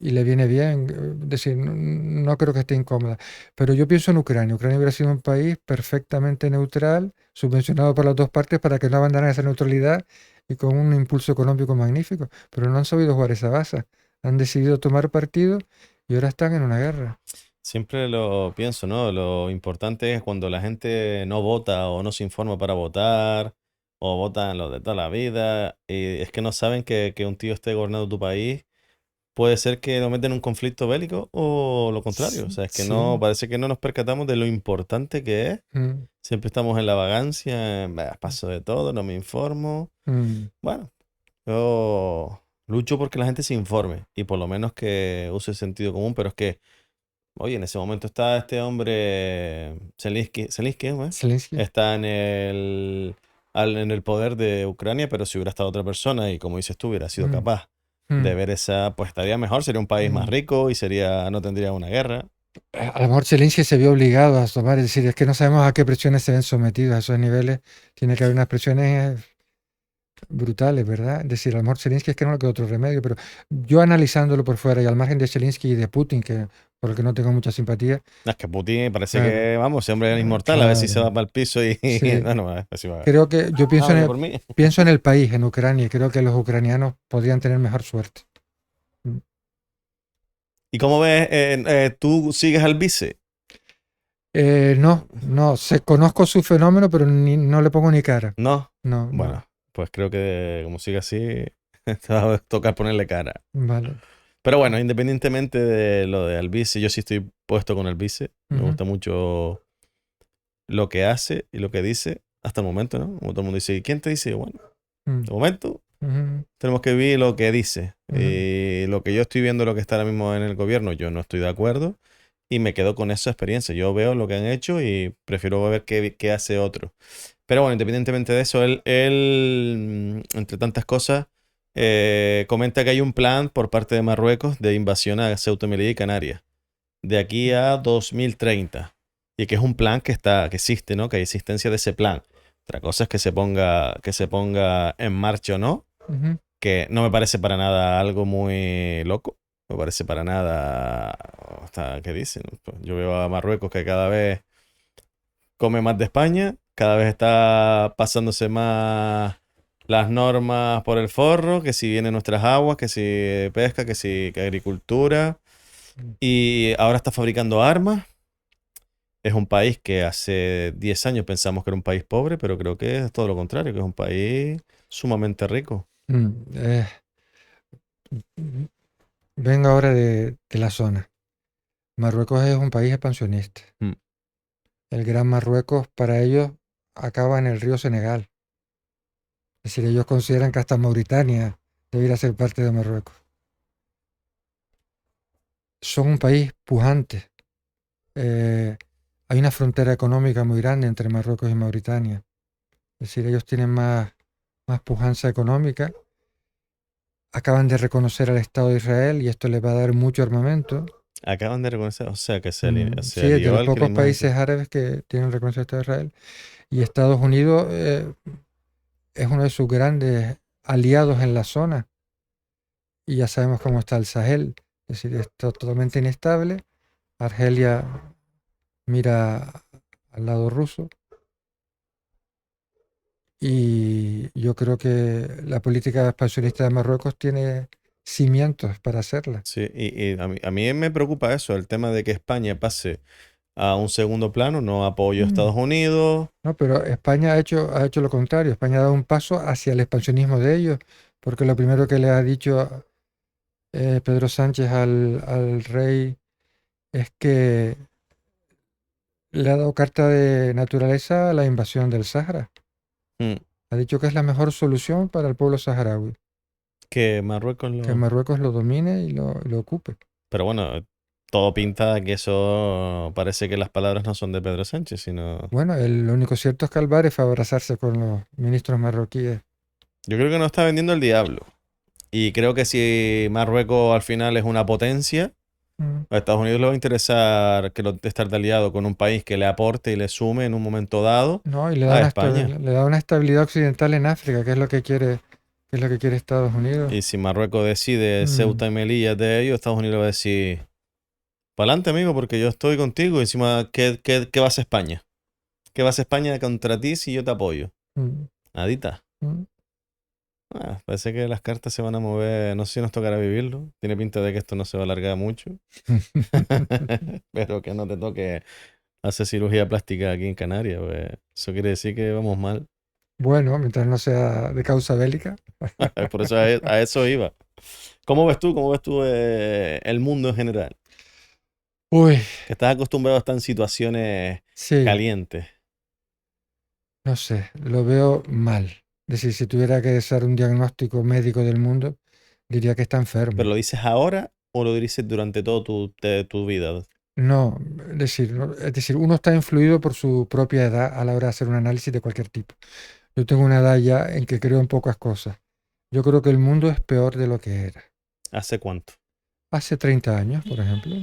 y le viene bien, es decir, no creo que esté incómoda. Pero yo pienso en Ucrania. Ucrania hubiera sido un país perfectamente neutral, subvencionado por las dos partes para que no abandonaran esa neutralidad y con un impulso económico magnífico. Pero no han sabido jugar esa baza. Han decidido tomar partido y ahora están en una guerra. Siempre lo pienso, ¿no? Lo importante es cuando la gente no vota o no se informa para votar o votan los de toda la vida y es que no saben que un tío esté gobernando tu país. Puede ser que nos meten en un conflicto bélico o lo contrario. O sea, es que no, Sí. parece que no nos percatamos de lo importante que es. Mm, Siempre estamos en la vagancia, "Bah, paso de todo, no me informo". mm, Bueno, yo lucho porque la gente se informe y por lo menos que use sentido común, pero es que, oye, en ese momento está este hombre, Zelensky, ¿no es? Zelensky. Está en el poder de Ucrania, pero si hubiera estado otra persona y como dices tú, hubiera sido Mm, capaz de mm, ver esa, pues estaría mejor, sería un país más mm. rico y no tendría una guerra. A lo mejor Zelensky se vio obligado a tomar, es decir, es que no sabemos a qué presiones se ven sometidos a esos niveles. Tiene que haber unas presiones brutales, ¿verdad? Es decir, a lo mejor Zelensky es que no le queda otro remedio, pero yo analizándolo por fuera y al margen de Zelensky y de Putin, que por el que no tengo mucha simpatía, Es que Putin parece claro, que, vamos, ese hombre es inmortal, a ver si se va claro, para el piso y, sí, bueno, así va. creo que yo Ah, venga por mí. pienso en el país, en Ucrania, y creo que los ucranianos podrían tener mejor suerte. Mm. ¿Y cómo ves? ¿Tú sigues al vice? No, no, conozco su fenómeno, pero no le pongo ni cara. ¿No? No, no, Bueno, pues creo que como sigue así, te va a tocar ponerle cara. vale. Pero bueno, independientemente de lo de Albice, yo sí estoy puesto con Albice. Me Ujú, gusta mucho lo que hace y lo que dice hasta el momento, ¿no? Como todo el mundo dice, ¿y quién te dice? Bueno, mm, de momento ujú, tenemos que vivir lo que dice. ujú, Y lo que yo estoy viendo, lo que está ahora mismo en el gobierno, yo no estoy de acuerdo y me quedo con esa experiencia. Yo veo lo que han hecho y prefiero ver qué hace otro. Pero bueno, independientemente de eso, entre tantas cosas, comenta que hay un plan por parte de Marruecos de invasión a Ceuta y Melilla y Canarias de aquí a 2030. Y que es un plan que existe, ¿no? Que hay existencia de ese plan. Otra cosa es que se ponga en marcha o no, ujú. que no me parece para nada algo muy loco. No me parece para nada, hasta, ¿qué dicen? Pues yo veo a Marruecos que cada vez come más de España, cada vez está pasándose más las normas por el forro, que si vienen nuestras aguas, que si pesca, que agricultura, y ahora está fabricando armas. Es un país que hace 10 años pensamos que era un país pobre, pero creo que es todo lo contrario, que es un país sumamente rico. Mm, vengo ahora de la zona. Marruecos es un país expansionista. Mm. El Gran Marruecos para ellos acaba en el río Senegal. Es decir, ellos consideran que hasta Mauritania debería ser parte de Marruecos. Son un país pujante. Eh, hay una frontera económica muy grande entre Marruecos y Mauritania. Es decir, ellos tienen más pujanza económica. Acaban de reconocer al Estado de Israel y esto les va a dar mucho armamento. Acaban de reconocer, o sea, que se Sí, es de alió los al pocos crimen. países árabes que tienen reconocido el Estado de Israel. Y Estados Unidos es uno de sus grandes aliados en la zona. Y ya sabemos cómo está el Sahel. Es decir, está totalmente inestable. Argelia mira al lado ruso. Y yo creo que la política expansionista de Marruecos tiene cimientos para hacerla. Sí, y a mí me preocupa eso, el tema de que España pase a un segundo plano, no apoyo a Mm. Estados Unidos. No, pero España ha hecho lo contrario. España ha dado un paso hacia el expansionismo de ellos, porque lo primero que le ha dicho Pedro Sánchez al rey es que le ha dado carta de naturaleza a la invasión del Sáhara. Mm, Ha dicho que es la mejor solución para el pueblo saharaui, que Marruecos que lo... Marruecos lo domine y lo ocupe. Pero bueno, todo pinta que eso parece que las palabras no son de Pedro Sánchez, sino... Bueno, lo único cierto es que Álvarez fue a abrazarse con los ministros marroquíes. Yo creo que no está vendiendo el diablo. Y creo que si Marruecos al final es una potencia, Mm. A Estados Unidos le va a interesar estar de aliado con un país que le aporte y le sume en un momento dado No, y a España. le da una estabilidad occidental en África, que es lo que quiere, que es lo que quiere Estados Unidos. Y si Marruecos decide Mm. Ceuta y Melilla de ellos, Estados Unidos va a decir, para adelante, amigo, porque yo estoy contigo. Y encima, ¿qué va a hacer España? ¿Qué va a hacer España contra ti si yo te apoyo? Mm. Nadita. Mm. Parece que las cartas se van a mover. No sé si nos tocará vivirlo. Tiene pinta de que esto no se va a alargar mucho. Pero que no te toque hacer cirugía plástica aquí en Canarias, pues, eso quiere decir que vamos mal. Bueno, mientras no sea de causa bélica. Por eso a eso iba. ¿Cómo ves tú? ¿Cómo ves tú el mundo en general? Uy, Que estás acostumbrado a estar en situaciones sí, calientes. no sé, lo veo mal. Es decir, si tuviera que hacer un diagnóstico médico del mundo, diría que está ¿Pero enfermo. lo dices ahora o lo dices durante toda tu vida? No, es decir, uno está influido por su propia edad a la hora de hacer un análisis de cualquier tipo. Yo tengo una edad ya en que creo en pocas cosas. Yo creo que el mundo es peor de lo que era. ¿Hace cuánto? Hace 30 años, por ejemplo.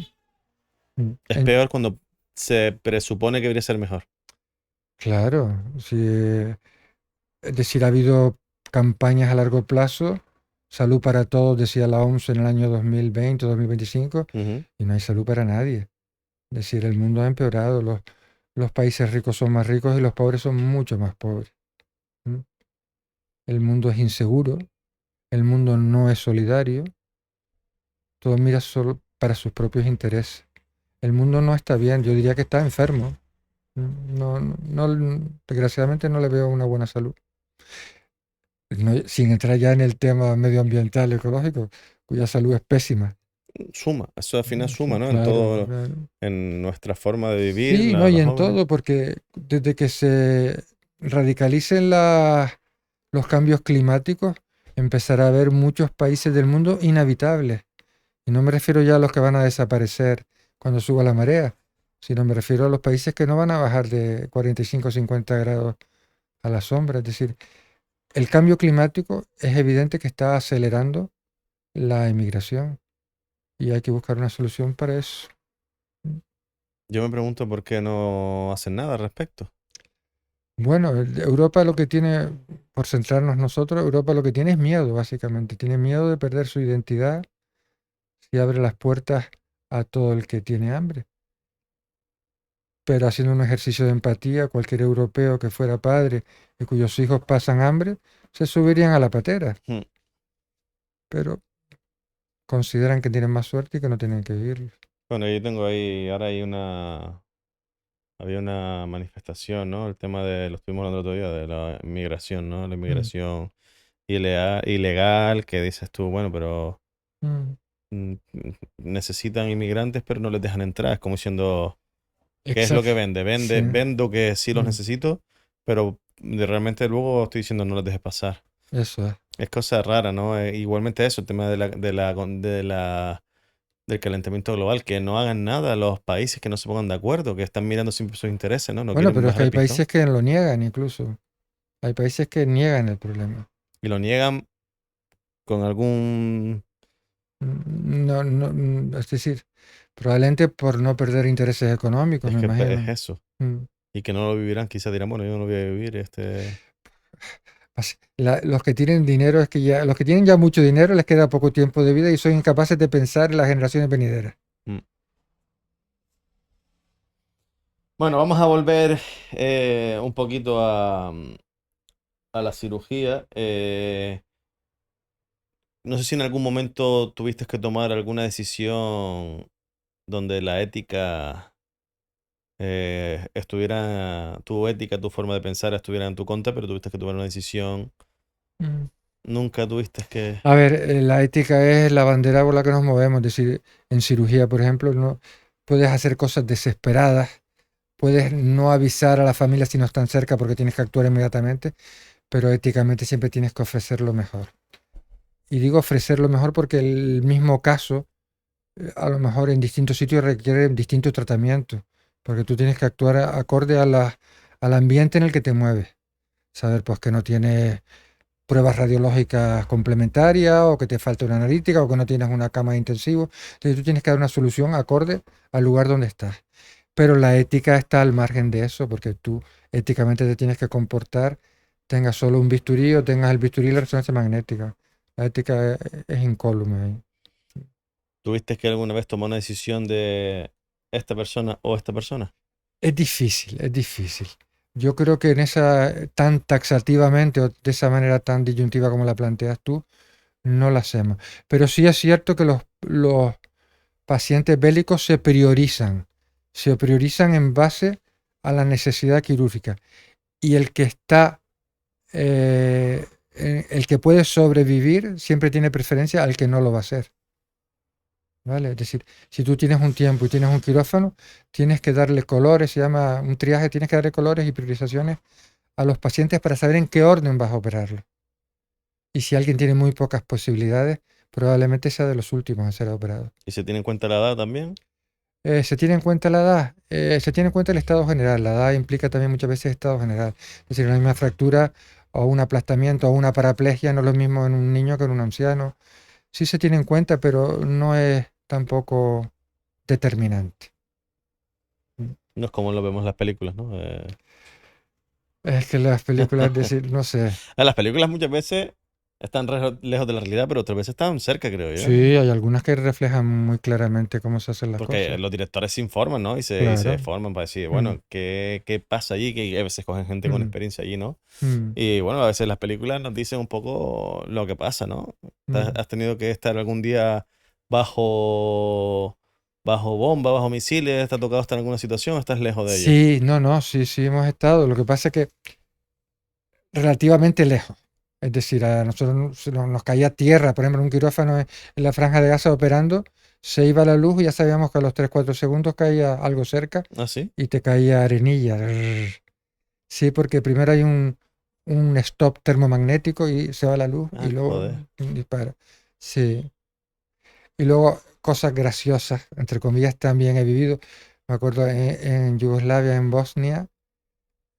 Mm. Es peor cuando se presupone que debería ser mejor. Claro, sí, es decir, ha habido campañas a largo plazo, salud para todos, decía la OMS en el año 2020, 2025, Ujú. y no hay salud para nadie. Es decir, el mundo ha empeorado, los países ricos son más ricos y los pobres son mucho más pobres. ¿Mm? El mundo es inseguro, el mundo no es solidario, todo mira solo para sus propios intereses. El mundo no está bien, yo diría que está enfermo. Desgraciadamente no le veo una buena salud. Sin entrar ya en el tema medioambiental, ecológico, cuya salud es pésima. Suma, eso al final suma, Sí, ¿no? En claro, todo, claro. en nuestra forma de vivir, Sí, no, y los en jóvenes. todo, porque desde que se radicalicen los cambios climáticos, empezará a haber muchos países del mundo inhabitables. Y no me refiero ya a los que van a desaparecer cuando suba la marea, sino me refiero a los países que no van a bajar de 45 o 50 grados a la sombra. Es decir, el cambio climático es evidente que está acelerando la emigración y hay que buscar una solución para eso. Yo me pregunto por qué no hacen nada al respecto. Bueno, Europa lo que tiene, por centrarnos nosotros, Europa lo que tiene es miedo, básicamente. Tiene miedo de perder su identidad si abre las puertas a todo el que tiene hambre. Pero haciendo un ejercicio de empatía, cualquier europeo que fuera padre y cuyos hijos pasan hambre, se subirían a la patera. Hmm. Pero consideran que tienen más suerte y que no tienen que vivir. Bueno, yo tengo ahí, ahora había una manifestación, ¿no? El tema lo estuvimos hablando el otro día, de la inmigración, ¿no? La Mm, inmigración ilegal, que dices tú, bueno, pero mm. necesitan inmigrantes, pero no les dejan entrar. Es como diciendo, ¿qué es lo que Exacto. vende? Sí. Vendo que sí los Mm, necesito, pero realmente luego estoy diciendo no les dejes pasar. Eso es. Es cosa rara, ¿no? Igualmente eso, el tema del calentamiento global, que no hagan nada los países que no se pongan de acuerdo, que están mirando siempre sus intereses, ¿no? No Bueno, quieren pero es que bajar el hay pistón países que lo niegan incluso. Hay países que niegan el problema. y lo niegan con algún... No, no, es decir, probablemente por no perder intereses económicos, Es me que es imagino. eso. Mm. Y que no lo vivirán, quizás dirán, bueno, yo no lo voy a vivir, Los que tienen dinero es que ya, los que tienen ya mucho dinero les queda poco tiempo de vida y son incapaces de pensar en las generaciones venideras. Mm. Bueno, vamos a volver un poquito a la cirugía. No sé si en algún momento tuviste que tomar alguna decisión donde la ética tu ética, tu forma de pensar estuviera en tu contra, pero tuviste que tomar una decisión. Mm. Nunca tuviste que... A ver, la ética es la bandera por la que nos movemos. Es decir, en cirugía, por ejemplo, no puedes hacer cosas desesperadas, puedes no avisar a la familia si no están cerca porque tienes que actuar inmediatamente, pero éticamente siempre tienes que ofrecer lo mejor. Y digo ofrecer lo mejor porque el mismo caso, a lo mejor en distintos sitios requiere distinto tratamiento, porque tú tienes que actuar acorde a al ambiente en el que te mueves. Saber pues que no tienes pruebas radiológicas complementarias o que te falta una analítica o que no tienes una cama de intensivo. Entonces tú tienes que dar una solución acorde al lugar donde estás. Pero la ética está al margen de eso, porque tú éticamente te tienes que comportar, tengas solo un bisturí o tengas el bisturí y la resonancia magnética. La ética es incólume ahí. ¿Tuviste que alguna vez tomar una decisión de esta persona o esta persona? Es difícil, es difícil. Yo creo que en esa, tan taxativamente o de esa manera tan disyuntiva como la planteas tú, no la hacemos. Pero sí es cierto que los pacientes bélicos se priorizan en base a la necesidad quirúrgica. Y el que está, el que puede sobrevivir siempre tiene preferencia al que no lo va a hacer. ¿Vale? Es decir, si tú tienes un tiempo y tienes un quirófano, tienes que darle colores, se llama un triaje, tienes que darle colores y priorizaciones a los pacientes para saber en qué orden vas a operarlo. Y si alguien tiene muy pocas posibilidades, probablemente sea de los últimos en ser operado. ¿Y se tiene en cuenta la edad también? Se tiene en cuenta la edad, se tiene en cuenta el estado general. La edad implica también muchas veces estado general. Es decir, una misma fractura o un aplastamiento o una paraplegia no es lo mismo en un niño que en un anciano. Sí se tiene en cuenta, pero no es tampoco determinante. No es como lo vemos en las películas, ¿no? Es que las películas, decir, no sé. Las películas muchas veces están lejos de la realidad, pero otras veces están cerca, creo yo. Sí, hay algunas que reflejan muy claramente cómo se hacen las Porque cosas. los directores se informan, ¿no? Y se Claro. forman para decir, Mm, bueno, ¿qué pasa allí? Que a veces cogen gente con mm, experiencia allí, ¿no? mm, Y bueno, a veces las películas nos dicen un poco lo que pasa, ¿no? mm. ¿Has tenido que estar algún día bajo, bajo bomba, bajo misiles? ¿Te ha tocado estar en alguna situación o estás lejos de ello? Sí, no, sí, sí hemos estado. Lo que pasa es que relativamente lejos. Es decir, a nosotros nos caía tierra, por ejemplo, un quirófano en la franja de Gaza operando, se iba la luz y ya sabíamos que a los 3 4 segundos caía algo cerca ¿Ah, sí? y te caía arenilla. Rrr. Sí, porque primero hay un stop termomagnético y se va la luz y Ah, luego joder. dispara. Sí. Y luego cosas graciosas, entre comillas, también he vivido. Me acuerdo en Yugoslavia, en Bosnia,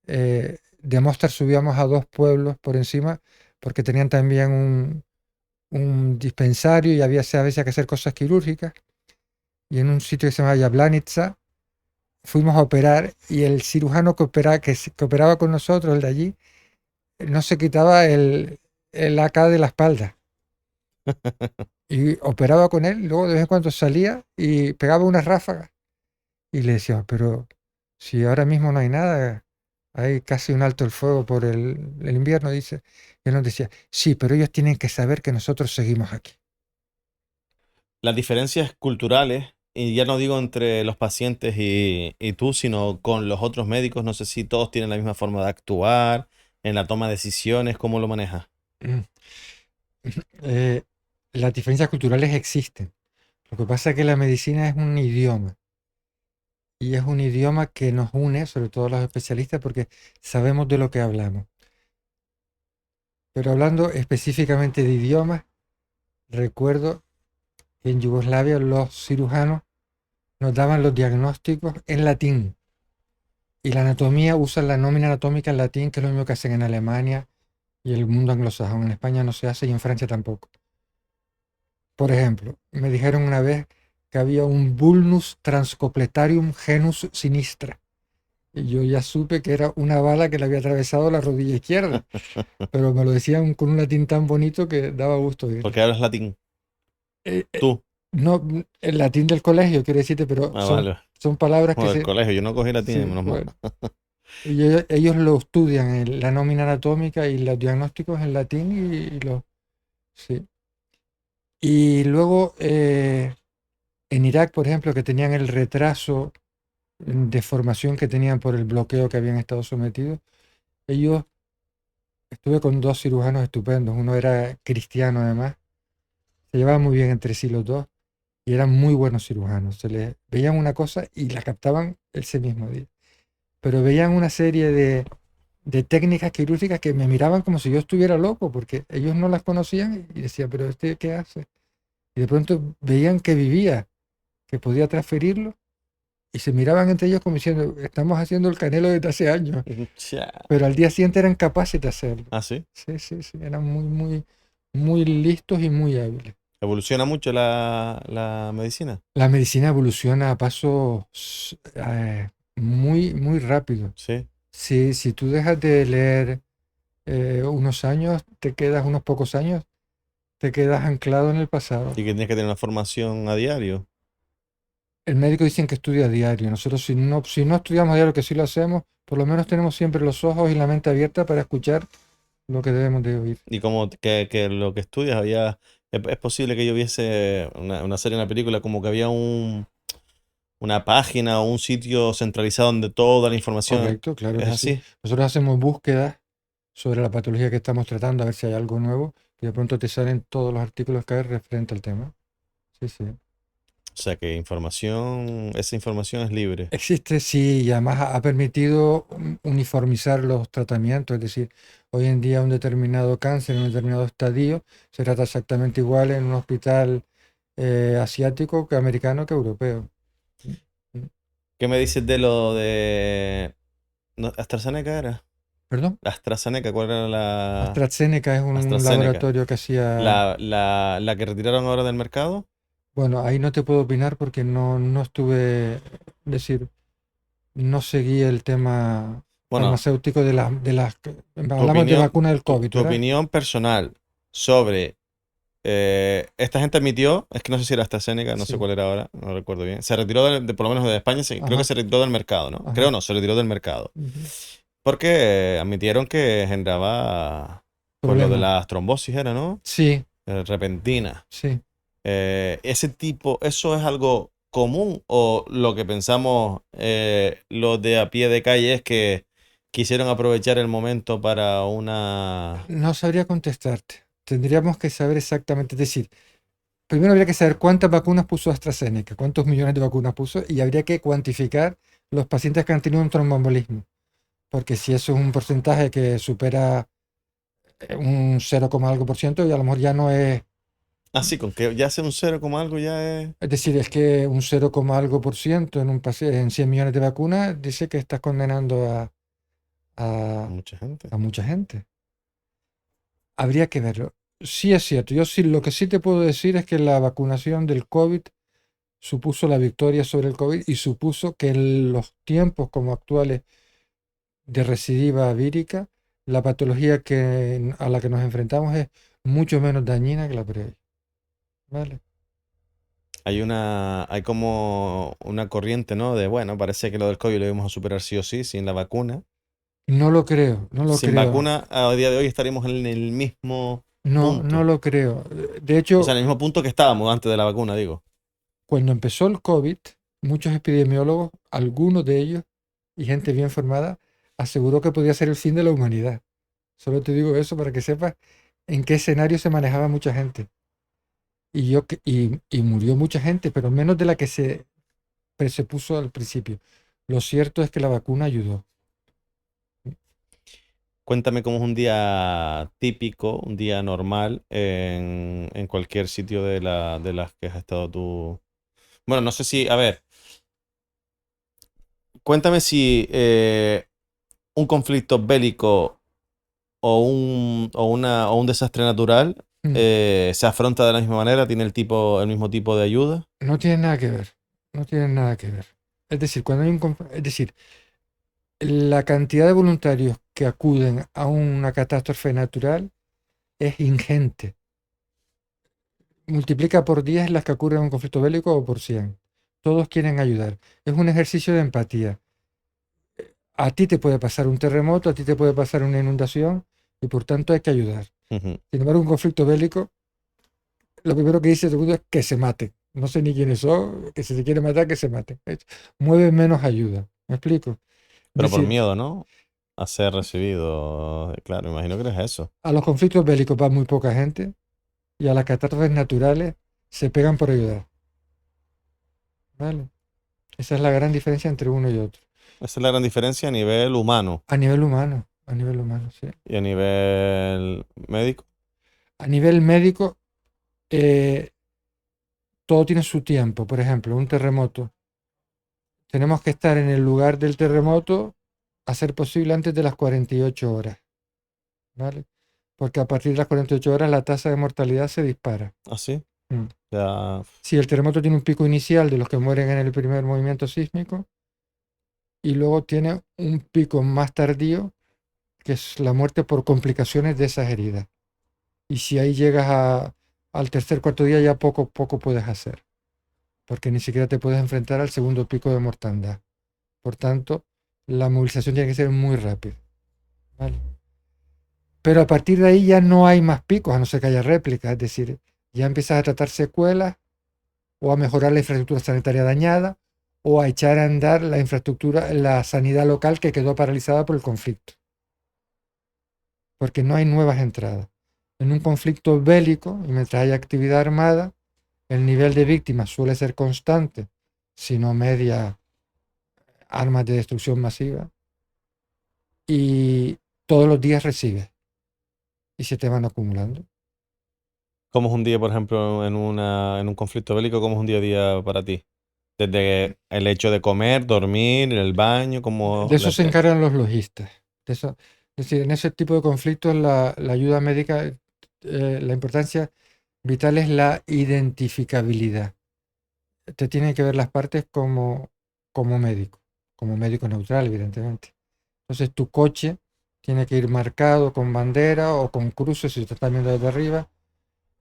de Mostar subíamos a 2 pueblos por encima porque tenían también un dispensario y había a veces que hacer cosas quirúrgicas. Y en un sitio que se llama Jablanica fuimos a operar y el cirujano que operaba con nosotros, el de allí, no se quitaba el AK de la espalda. Y operaba con él, y luego de vez en cuando salía y pegaba unas ráfagas. Y le decía, pero si ahora mismo no hay nada, hay casi un alto el fuego por el invierno, dice. Y él nos decía, sí, pero ellos tienen que saber que nosotros seguimos aquí. Las diferencias culturales, y ya no digo entre los pacientes y tú, sino con los otros médicos, no sé si todos tienen la misma forma de actuar, en la toma de decisiones, ¿cómo lo manejas? Mm. Eh, las diferencias culturales existen. Lo que pasa es que la medicina es un idioma. Y es un idioma que nos une, sobre todo los especialistas, porque sabemos de lo que hablamos. Pero hablando específicamente de idiomas, recuerdo que en Yugoslavia los cirujanos nos daban los diagnósticos en latín. Y la anatomía usan la nómina anatómica en latín, que es lo mismo que hacen en Alemania y el mundo anglosajón. En España no se hace y en Francia tampoco. Por ejemplo, me dijeron una vez que había un vulnus transcopletarium genus sinistra. Y yo ya supe que era una bala que le había atravesado la rodilla izquierda. Pero me lo decían con un latín tan bonito que daba gusto oírlo. Porque hablas latín. Eh, eh, Tú. no, el latín del colegio, quiero decirte, pero Ah, vale. son palabras que Bueno, del se... colegio, yo no cogí latín, Sí, menos mal. bueno. Y ellos lo estudian, la nómina anatómica y los diagnósticos en latín sí. Y luego en Irak, por ejemplo, que tenían el retraso de formación que tenían por el bloqueo que habían estado sometidos, ellos, estuve con 2 cirujanos estupendos, uno era cristiano además, se llevaban muy bien entre sí los dos y eran muy buenos cirujanos, se les veían una cosa y la captaban ese mismo día, pero veían una serie de técnicas quirúrgicas que me miraban como si yo estuviera loco, porque ellos no las conocían y decían, pero ¿este qué hace? Y de pronto veían que vivía, que podía transferirlo Y se miraban entre ellos como diciendo, estamos haciendo el Canelo desde hace años. Cha. Pero al día siguiente eran capaces de hacerlo. Ah, sí. Sí, sí, sí. Eran muy listos y muy hábiles. Evoluciona mucho la medicina. La medicina evoluciona a pasos muy rápido. Sí. Si tú dejas de leer unos años, unos pocos años, te quedas anclado en el pasado. Y que tienes que tener una formación a diario. El médico dicen que estudia a diario. Nosotros si no estudiamos a diario, que sí lo hacemos, por lo menos tenemos siempre los ojos y la mente abierta para escuchar lo que debemos de oír. Y como que lo que estudias había. Es posible que yo viese una serie, una película, como que había una página o un sitio centralizado donde toda la información. Correcto, claro ¿Es que sí. así? Nosotros hacemos búsquedas sobre la patología que estamos tratando, a ver si hay algo nuevo, y de pronto te salen todos los artículos que hay referente al tema. Sí, sí. O sea que esa información es libre. Existe, sí, y además ha permitido uniformizar los tratamientos, es decir, hoy en día un determinado cáncer en un determinado estadio se trata exactamente igual en un hospital asiático que americano que europeo. Mm, mm. ¿Qué me dices de lo de no, AstraZeneca era? ¿Perdón? AstraZeneca, ¿cuál era la AstraZeneca es un AstraZeneca? laboratorio que hacía. La que retiraron ahora del mercado? Bueno, ahí no te puedo opinar porque no estuve, es decir, no seguí el tema Bueno, farmacéutico de las. tu Hablamos de opinión, vacuna del tu, COVID, tu ¿verdad? opinión personal sobre esta gente admitió, es que no sé si era AstraZeneca, no sé Sí. cuál era ahora, no recuerdo bien. Se retiró por lo menos de España, creo que Ajá, se retiró del mercado, ¿no? Creo ajá. no, se retiró del mercado. Ujú. Porque admitieron que generaba, por lo de Problema. las trombosis era, ¿no? Sí, Repentina. sí. ¿Eso es algo común o lo que pensamos los de a pie de calle es que quisieron aprovechar el momento para una... No sabría contestarte. Tendríamos que saber exactamente, es decir, primero habría que saber cuántas vacunas puso AstraZeneca, cuántos millones de vacunas puso, y habría que cuantificar los pacientes que han tenido un tromboembolismo. Porque si eso es un porcentaje que supera un 0, algo por ciento, y a lo mejor ya no es. Así, con que ya sea un cero como algo ya es Es decir, es que un 0, algo por ciento en 100 millones de vacunas dice que estás condenando a, mucha gente. a mucha gente. Habría que verlo. Sí es cierto. Yo sí, lo que sí te puedo decir es que la vacunación del COVID supuso la victoria sobre el COVID y supuso que en los tiempos como actuales de recidiva vírica, la patología a la que nos enfrentamos es mucho menos dañina que la previa. ¿Vale? Hay como una corriente, ¿no? De, bueno, parece que lo del COVID lo íbamos a superar sí o sí, sin la vacuna. No lo creo, no lo Sin creo. vacuna, a día de hoy estaríamos en el mismo No, no punto. lo creo. De O sea, hecho, en el mismo punto que estábamos antes de la vacuna, digo. cuando empezó el COVID, muchos epidemiólogos, algunos de ellos, y gente bien formada, aseguró que podía ser el fin de la humanidad. Solo te digo eso para que sepas en qué escenario se manejaba mucha gente. Y murió mucha gente, pero menos de la que se puso al principio. Lo cierto es que la vacuna ayudó. Cuéntame cómo es un día típico, un día normal en cualquier sitio de las que has estado tú. Bueno, no sé si, a ver, cuéntame si un conflicto bélico o un desastre natural Mm. se afronta de la misma manera, tiene el mismo tipo de ayuda. No tiene nada que ver. No tiene nada que ver. Es decir, es decir, la cantidad de voluntarios que acuden a una catástrofe natural es ingente. Multiplica por 10 las que ocurren en un conflicto bélico o por 100. Todos quieren ayudar. Es un ejercicio de empatía. A ti te puede pasar un terremoto, a ti te puede pasar una inundación y por tanto hay que ayudar. Ujú. Sin embargo, un conflicto bélico, lo primero que dice todo el mundo es que se maten. No sé ni quiénes son, que si se quiere matar, que se maten. Mueve menos ayuda. ¿Me explico? Es Pero por decir, miedo, ¿no? A ser recibido. Claro, imagino que es eso. a los conflictos bélicos va muy poca gente y a las catástrofes naturales se pegan por ayudar. ¿Vale? Esa es la gran diferencia entre uno y otro. Esa es la gran diferencia a nivel humano A nivel humano, sí. y a nivel médico. A nivel médico, eh, todo tiene su tiempo. Por ejemplo, un terremoto tenemos que estar en el lugar del terremoto a ser posible antes de las 48 horas, ¿vale? Porque a partir de las 48 horas la tasa de mortalidad se dispara. ¿Ah, sí? Mm. Ya, Si el terremoto tiene un pico inicial de los que mueren en el primer movimiento sísmico y luego tiene un pico más tardío que es la muerte por complicaciones de esas heridas. Y si ahí llegas al tercer, cuarto día ya poco puedes hacer, porque ni siquiera te puedes enfrentar al segundo pico de mortandad. Por tanto, la movilización tiene que ser muy rápida, ¿vale? Pero a partir de ahí ya no hay más picos, a no ser que haya réplicas, es decir, ya empiezas a tratar secuelas o a mejorar la infraestructura sanitaria dañada o a echar a andar la infraestructura, la sanidad local que quedó paralizada por el conflicto, porque no hay nuevas entradas. En un conflicto bélico, y mientras haya actividad armada, el nivel de víctimas suele ser constante, si no media armas de destrucción masiva, y todos los días recibes y se te van acumulando. ¿cómo es un día, por ejemplo, en un conflicto bélico? ¿Cómo es un día a día para ti? Desde el hecho de comer, dormir, el baño, ¿cómo De eso le se haces? encargan los logistas. De eso, es decir, en ese tipo de conflictos la ayuda médica, la importancia vital es la identificabilidad. Te tienen que ver las partes como médico neutral, evidentemente. Entonces tu coche tiene que ir marcado con bandera o con cruces si te están viendo desde arriba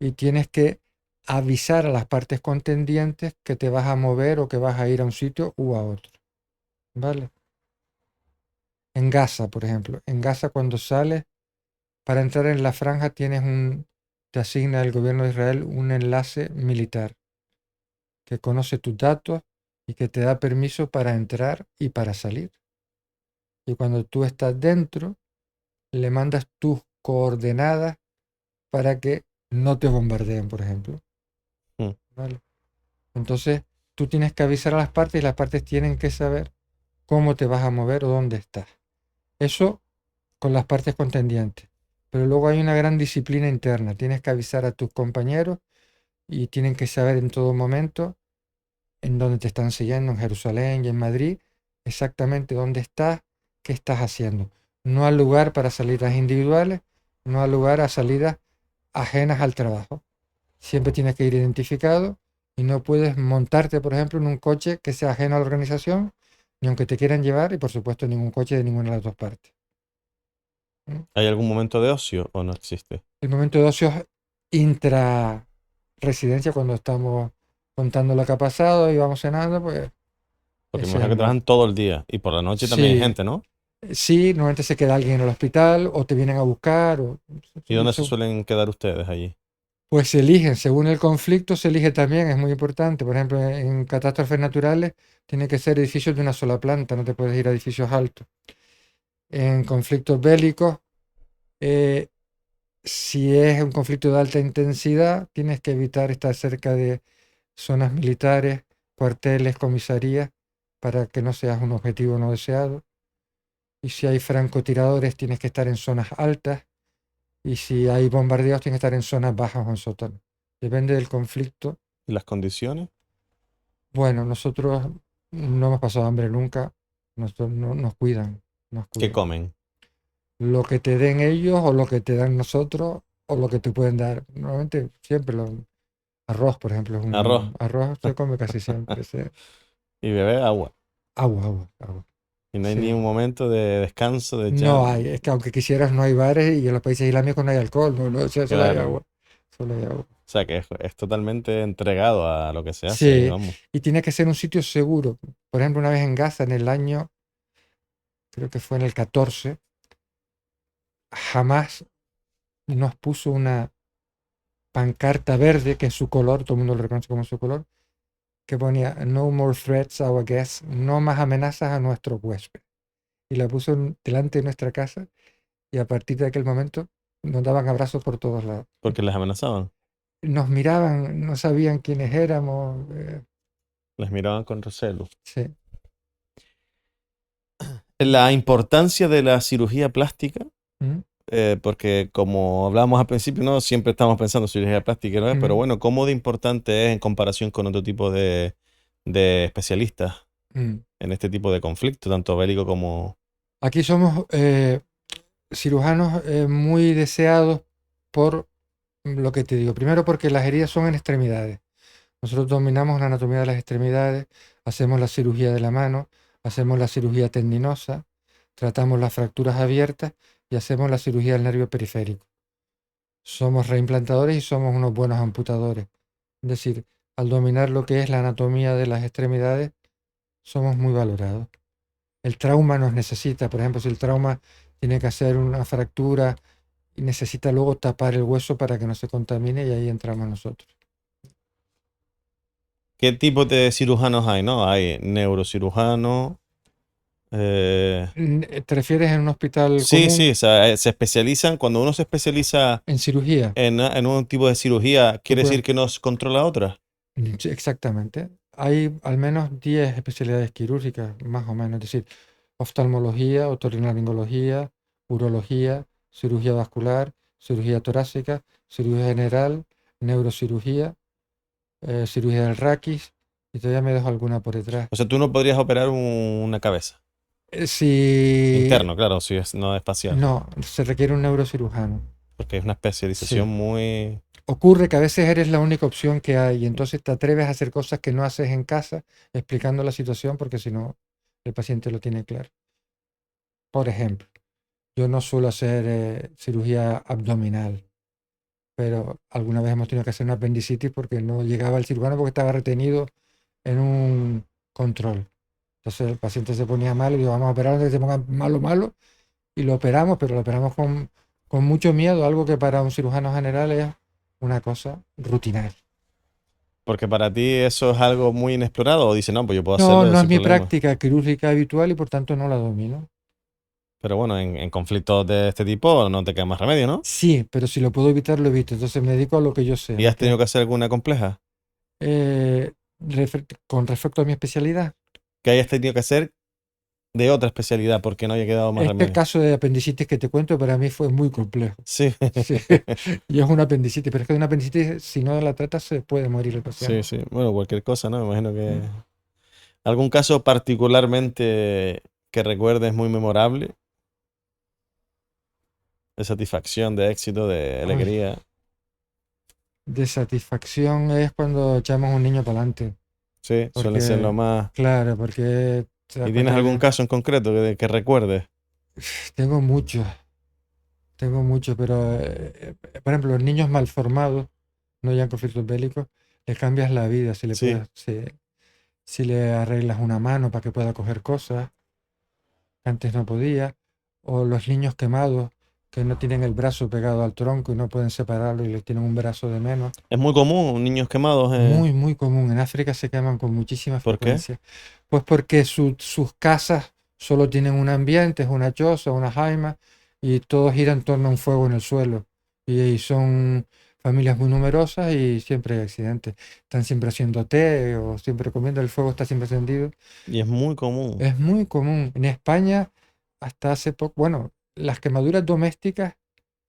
y tienes que avisar a las partes contendientes que te vas a mover o que vas a ir a un sitio u a otro. ¿Vale? En Gaza, por ejemplo. En Gaza cuando sales, para entrar en la franja te asigna el gobierno de Israel un enlace militar que conoce tus datos y que te da permiso para entrar y para salir. Y cuando tú estás dentro, le mandas tus coordenadas para que no te bombardeen, por ejemplo. Mm. ¿Vale? Entonces, tú tienes que avisar a las partes y las partes tienen que saber cómo te vas a mover o dónde estás. Eso con las partes contendientes. Pero luego hay una gran disciplina interna. Tienes que avisar a tus compañeros y tienen que saber en todo momento en dónde te están siguiendo, en Jerusalén y en Madrid, exactamente dónde estás, qué estás haciendo. No hay lugar para salidas individuales, no hay lugar a salidas ajenas al trabajo. Siempre tienes que ir identificado y no puedes montarte, por ejemplo, en un coche que sea ajeno a la organización, ni aunque te quieran llevar, y por supuesto ningún coche de ninguna de las dos partes. ¿Mm? ¿Hay algún momento de ocio o no existe? El momento de ocio es intra-residencia, cuando estamos contando lo que ha pasado y vamos cenando, pues Porque me ese es imagino el que momento. trabajan todo el día y por la noche también hay Sí, gente, ¿no? sí, normalmente se queda alguien en el hospital o te vienen a buscar. ¿Y dónde se suelen quedar ustedes allí? Pues se eligen, según el conflicto, se elige también, es muy importante. Por ejemplo, en catástrofes naturales tiene que ser edificios de una sola planta, no te puedes ir a edificios altos. En conflictos bélicos, eh, si es un conflicto de alta intensidad, tienes que evitar estar cerca de zonas militares, cuarteles, comisarías, para que no seas un objetivo no deseado. Y si hay francotiradores, tienes que estar en zonas altas. Y si hay bombardeos, tienes que estar en zonas bajas o en sótanos. Depende del conflicto. ¿Y las condiciones? Bueno, nosotros no hemos pasado hambre nunca. Nosotros nos cuidan, nos ¿Qué cuidan. comen? Lo que te den ellos o lo que te dan nosotros o lo que te pueden dar. Normalmente siempre arroz, por ejemplo, es Arroz. arroz se come casi siempre. Sí. Y beber agua. Agua. Y no hay ni Sí. un momento de descanso, de echar. No hay, es que aunque quisieras no hay bares y en los países islámicos no hay alcohol, o sea, solo hay Claro. agua. Solo hay agua. O sea que es totalmente entregado a lo que se hace ahí, Sí, vamos. y tiene que ser un sitio seguro. Por ejemplo, una vez en Gaza, en el año, creo que fue en el 14, jamás nos puso una pancarta verde, que es su color, todo el mundo lo reconoce como su color, que ponía No more threats a our guests, no más amenazas a nuestro huésped. Y la puso delante de nuestra casa y a partir de aquel momento nos daban abrazos por todos lados. Porque les amenazaban. Nos miraban, no sabían quiénes éramos. Les miraban con recelo. Sí. La importancia de la cirugía plástica, ¿Mm? porque como hablábamos al principio, ¿no? Siempre estamos pensando en cirugía plástica, ¿no? Pero ¿Mm? bueno, ¿cómo de importante es en comparación con otro tipo de especialistas? ¿Mm? en este tipo de conflicto, tanto bélico como... Aquí somos cirujanos muy deseados por lo que te digo. Primero porque las heridas son en extremidades. Nosotros dominamos la anatomía de las extremidades, hacemos la cirugía de la mano, hacemos la cirugía tendinosa, tratamos las fracturas abiertas y hacemos la cirugía del nervio periférico. Somos reimplantadores y somos unos buenos amputadores. Es decir, al dominar lo que es la anatomía de las extremidades, somos muy valorados. El trauma nos necesita, por ejemplo, si el trauma tiene que hacer una fractura y necesita luego tapar el hueso para que no se contamine y ahí entramos nosotros. ¿Qué tipo de cirujanos hay, no? Hay neurocirujano. ¿Te refieres en un hospital Sí, común sí, o sea, se especializan. Cuando uno se especializa en cirugía? en un tipo de cirugía, Tú ¿quiere puedes- decir que no se controla otra? Sí, exactamente. Hay al menos 10 especialidades quirúrgicas, más o menos. Es decir, oftalmología, otorrinolaringología, urología, cirugía vascular, cirugía torácica, cirugía general, neurocirugía, cirugía del raquis, y todavía me dejo alguna por detrás. O sea, tú no podrías operar una cabeza. Si Interno, claro, si no es espacial. no, se requiere un neurocirujano. Porque es una especialización Sí. muy... Ocurre que a veces eres la única opción que hay y entonces te atreves a hacer cosas que no haces en casa explicando la situación porque si no, el paciente lo tiene claro. Por ejemplo, yo no suelo hacer cirugía abdominal, pero alguna vez hemos tenido que hacer una apendicitis porque no llegaba el cirujano porque estaba retenido en un control. Entonces el paciente se ponía malo y digo, vamos a operar antes que se ponga malo, malo, y lo operamos, pero lo operamos con mucho miedo, algo que para un cirujano general es una cosa rutinaria. Porque para ti eso es algo muy inexplorado. O dices, no, pues yo puedo No, hacerlo no es sin mi problema. práctica quirúrgica habitual y por tanto no la domino. Pero bueno, en conflictos de este tipo no te queda más remedio, ¿no? Sí, pero si lo puedo evitar, lo evito. Entonces me dedico a lo que yo sé. ¿Y has tenido que hacer alguna compleja? Con respecto a mi especialidad, Que hayas tenido que hacer de otra especialidad porque no haya quedado más este remedio. caso de apendicitis que te cuento para mí fue muy complejo. Sí, Sí, y es una apendicitis, pero es que de una apendicitis, si no la tratas, se puede morir el sí, paciente. sí. Bueno, cualquier cosa, ¿no? Me imagino que... Mm. ¿Algún caso particularmente que recuerdes muy memorable? De satisfacción, de éxito, de Ay, alegría. de satisfacción es cuando echamos un niño para adelante. Sí, suele ser lo Porque, más... claro, porque te das ¿Y tienes cuenta algún que caso en concreto que recuerdes? tengo muchos. Tengo mucho, pero por ejemplo, los niños malformados, no ya en conflictos bélicos, les cambias la vida si le Sí, puedes, si le arreglas una mano para que pueda coger cosas que antes no podía, o los niños quemados que no tienen el brazo pegado al tronco y no pueden separarlo y les tienen un brazo de menos. es muy común, niños quemados. Muy, muy común. En África se queman con muchísima ¿Por qué? frecuencia. Pues porque sus casas solo tienen un ambiente, es una choza, una jaima, y todo gira en torno a un fuego en el suelo. Y son familias muy numerosas y siempre hay accidentes. Están siempre haciendo té o siempre comiendo, el fuego está siempre encendido. Y es muy común. Es muy común. En España, hasta hace poco, bueno, las quemaduras domésticas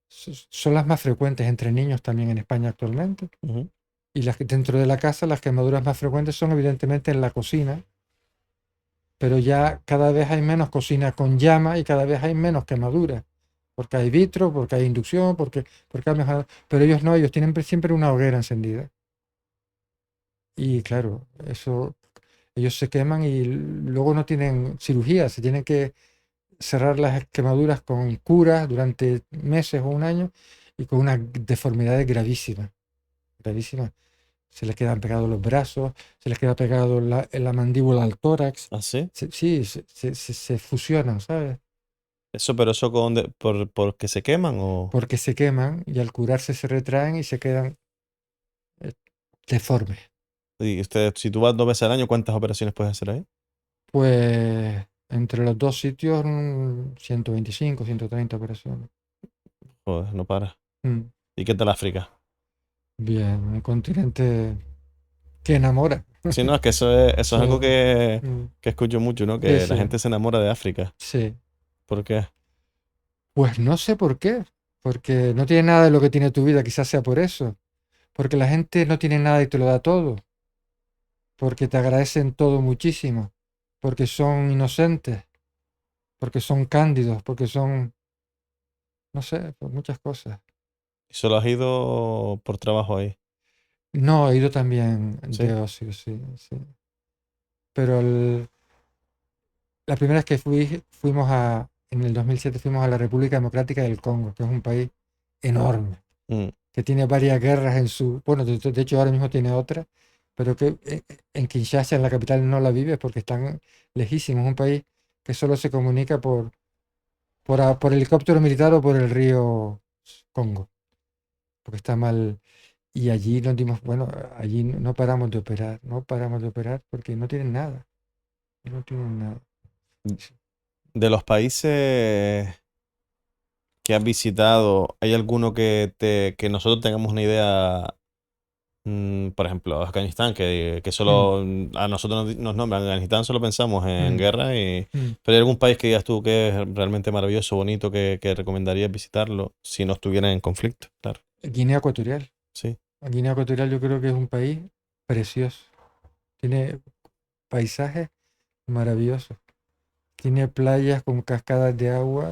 son las más frecuentes entre niños también en España actualmente. Ujú. Y dentro de la casa, las quemaduras más frecuentes son evidentemente en la cocina, pero ya cada vez hay menos cocina con llama y cada vez hay menos quemaduras, porque hay vitro, porque hay inducción, porque hay mejor, pero ellos no, ellos tienen siempre una hoguera encendida. Y claro, eso, ellos se queman y luego no tienen cirugía, se tienen que cerrar las quemaduras con curas durante meses o un año y con unas deformidades gravísimas, gravísimas. Se les quedan pegados los brazos, se les queda pegado la mandíbula al tórax. ¿Ah, sí? Sí, se fusionan, ¿sabes? Eso, pero eso porque se queman o... Porque se queman y al curarse se retraen y se quedan eh, deformes. Y usted, si tú vas 2 veces al año, ¿cuántas operaciones puedes hacer ahí? Pues entre los dos sitios, 125, 130 operaciones. Joder, no para. Mm, ¿Y qué tal África? Bien, un continente que enamora. Sí, no, es que eso es algo Sí, que, mm, que escucho mucho, ¿no? sí, Que la sí, gente se enamora de África. sí. ¿Por qué? Pues no sé por qué, porque no tiene nada de lo que tiene tu vida, quizás sea por eso. Porque la gente no tiene nada y te lo da todo. Porque te agradecen todo muchísimo. porque son inocentes, porque son cándidos, porque son, no sé, por muchas cosas. ¿Y solo has ido por trabajo ahí? No, he ido también de Sí. ocio, sí, sí. Pero la primera vez que en el 2007 fuimos a la República Democrática del Congo, que es un país enorme, Mm. que tiene varias guerras en su, bueno, de hecho ahora mismo tiene otra, pero que en Kinshasa, en la capital, no la vive porque están lejísimos. Es un país que solo se comunica por helicóptero militar o por el río Congo, porque está mal. Y allí nos dimos, bueno, allí no paramos de operar, no paramos de operar porque no tienen nada, no tienen nada. Sí. De los países que has visitado, ¿hay alguno que nosotros tengamos una idea? Por ejemplo, Afganistán, que Mm, solo a nosotros nos nombran Afganistán, solo pensamos en mm, guerra, mm. pero hay algún país que digas tú que es realmente maravilloso, bonito, que recomendarías visitarlo si no estuviera en conflicto. Claro, Guinea Ecuatorial. sí. Guinea Ecuatorial yo creo que es un país precioso. Tiene paisajes maravillosos. Tiene playas con cascadas de agua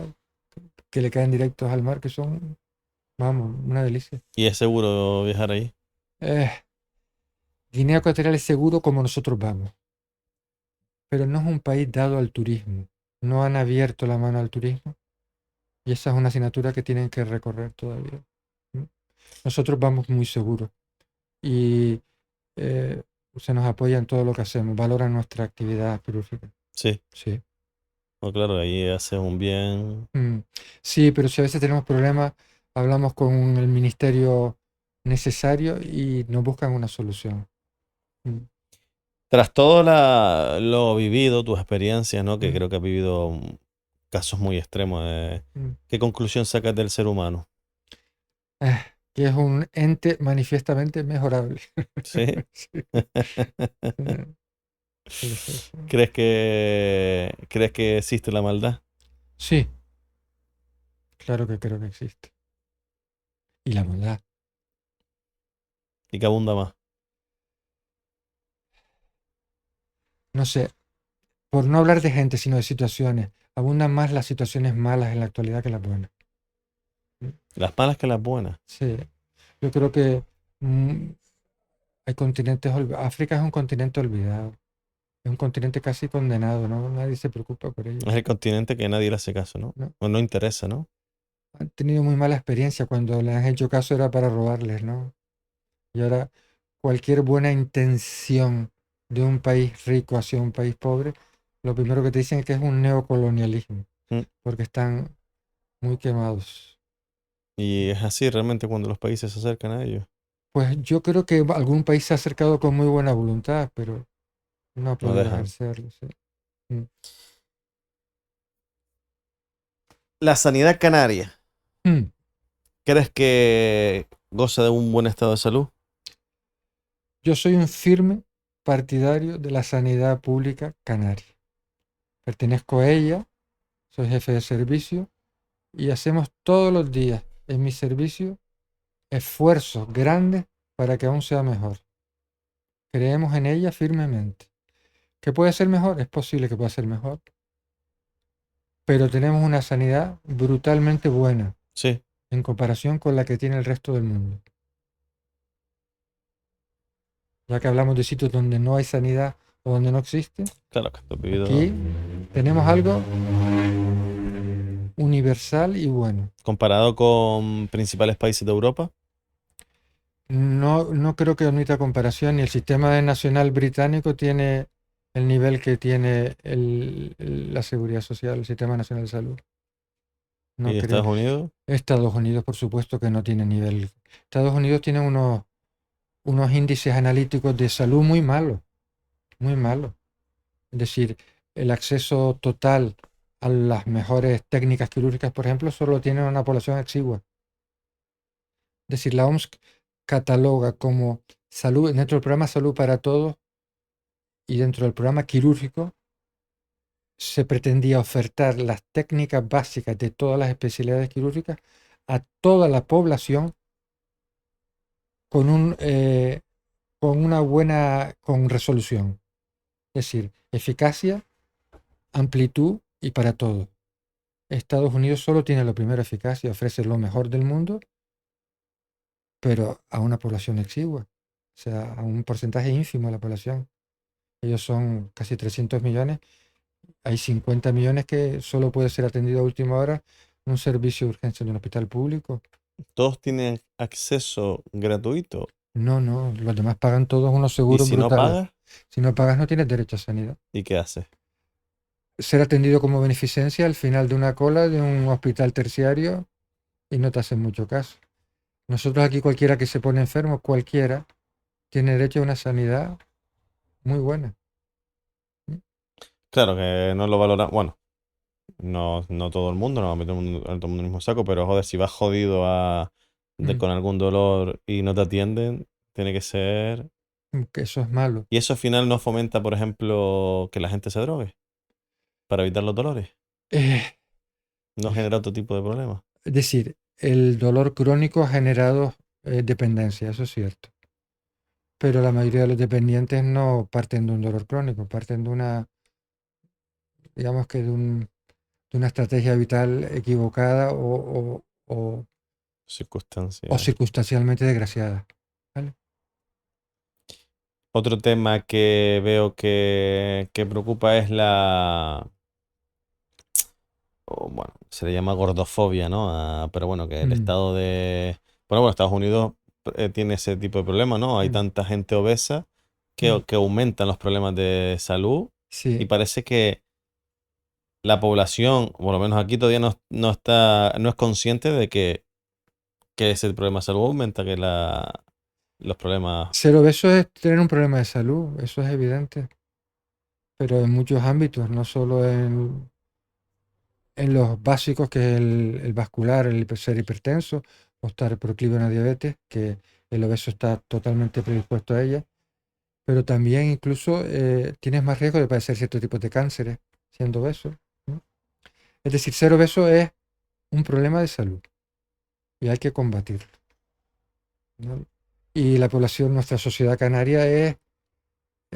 que le caen directos al mar, que son, vamos, una delicia. ¿Y es seguro viajar ahí? Eh, Guinea Ecuatorial es seguro como nosotros vamos, pero no es un país dado al turismo. No han abierto la mano al turismo y esa es una asignatura que tienen que recorrer todavía. ¿Mm? Nosotros vamos muy seguros y eh, se nos apoya en todo lo que hacemos, valoran nuestra actividad quirúrgica. Sí. Sí. No, claro, ahí haces un bien. Mm. Sí, pero si a veces tenemos problemas, hablamos con el ministerio necesario y nos buscan una solución. Mm, Tras todo lo vivido, tus experiencias, ¿no? Que mm, creo que has vivido casos muy extremos, mm. ¿qué conclusión sacas del ser humano? Eh, que es un ente manifiestamente mejorable. ¿Sí? Sí, eh, sí, sí, sí. ¿Crees que existe la maldad? Sí, claro que creo que existe. Y la maldad. ¿Y que abunda más? No sé, por no hablar de gente, sino de situaciones, abundan más las situaciones malas en la actualidad que las buenas. Mm, Las malas que las buenas. sí, yo creo que mm, hay continentes, África es un continente olvidado, es un continente casi condenado, ¿no? Nadie se preocupa por ello, Es el continente que nadie le hace caso, ¿no? ¿no? O no interesa, ¿no? Han tenido muy mala experiencia cuando le han hecho caso era para robarles, ¿no? Y ahora cualquier buena intención de un país rico hacia un país pobre, lo primero que te dicen es que es un neocolonialismo, Mm. porque están muy quemados. Y es así realmente cuando los países se acercan a ellos. Pues yo creo que algún país se ha acercado con muy buena voluntad, pero no ha No podido dejan. ejercerlo, sí. Mm. La sanidad canaria, Mm. ¿crees que goza de un buen estado de salud? Yo soy un firme partidario de la sanidad pública canaria. Pertenezco a ella, soy jefe de servicio y hacemos todos los días en mi servicio esfuerzos grandes para que aún sea mejor. Creemos en ella firmemente. ¿Que puede ser mejor? Es posible que pueda ser mejor, pero tenemos una sanidad brutalmente buena Sí, en comparación con la que tiene el resto del mundo. Ya que hablamos de sitios donde no hay sanidad o donde no existe, claro que has vivido. aquí tenemos algo universal y bueno. Comparado con principales países de Europa. No, no creo que admita comparación, ni el sistema nacional británico tiene el nivel que tiene la seguridad social, el sistema nacional de salud. No ¿Y creo. Estados Unidos? Estados Unidos, por supuesto que no tiene nivel. Estados Unidos tiene unos índices analíticos de salud muy malos, muy malos. Es decir, el acceso total a las mejores técnicas quirúrgicas, por ejemplo, solo tiene una población exigua. Es decir, la OMS cataloga como salud, dentro del programa Salud para Todos y dentro del programa quirúrgico, se pretendía ofertar las técnicas básicas de todas las especialidades quirúrgicas a toda la población con con una buena con resolución. Es decir, eficacia amplitud y para todo. Estados Unidos solo tiene lo primero eficaz y ofrece lo mejor del mundo, pero a una población exigua, o sea, a un porcentaje ínfimo de la población. Ellos son casi 300 millones, hay 50 millones que solo puede ser atendido a última hora en un servicio de urgencia de un hospital público. Todos tienen acceso gratuito. No, no, los demás pagan todos unos Y seguros si no brutales. pagas, Si no pagas no tienes derecho a sanidad. ¿y qué haces? Ser atendido como beneficencia al final de una cola de un hospital terciario y no te hacen mucho caso. Nosotros aquí cualquiera que se pone enfermo, cualquiera, tiene derecho a una sanidad muy buena. Claro que no lo valoran. Bueno, no todo el mundo, no vamos a meter a todo el mundo en el mismo saco, pero joder, si vas jodido Mm, con algún dolor y no te atienden, tiene que ser. que eso es malo. Y eso al final no fomenta, por ejemplo, que la gente se drogue para evitar los dolores. Eh, No genera otro tipo de problemas. es decir, el dolor crónico ha generado dependencia, eso es cierto. Pero la mayoría de los dependientes no parten de un dolor crónico, parten de una, digamos que de una estrategia vital equivocada o Circunstancias. circunstancialmente desgraciada. ¿Vale? Otro tema que veo que preocupa es bueno, se le llama gordofobia, ¿no? Pero bueno, que el Mm, estado de. Bueno, Estados Unidos tiene ese tipo de problemas, ¿no? Hay mm, tanta gente obesa mm. que aumentan los problemas de salud y Sí, parece que la población, por lo menos aquí todavía no es consciente de que ese problema de salud aumenta, que los problemas. ser obeso es tener un problema de salud, eso es evidente, pero en muchos ámbitos, no solo en los básicos, que es el vascular, ser hipertenso o estar proclive a una diabetes, que el obeso está totalmente predispuesto a ella, pero también incluso tienes más riesgo de padecer ciertos tipos de cánceres siendo obeso, ¿no? Es decir, ser obeso es un problema de salud y hay que combatirlo, ¿no? Y la población, nuestra sociedad canaria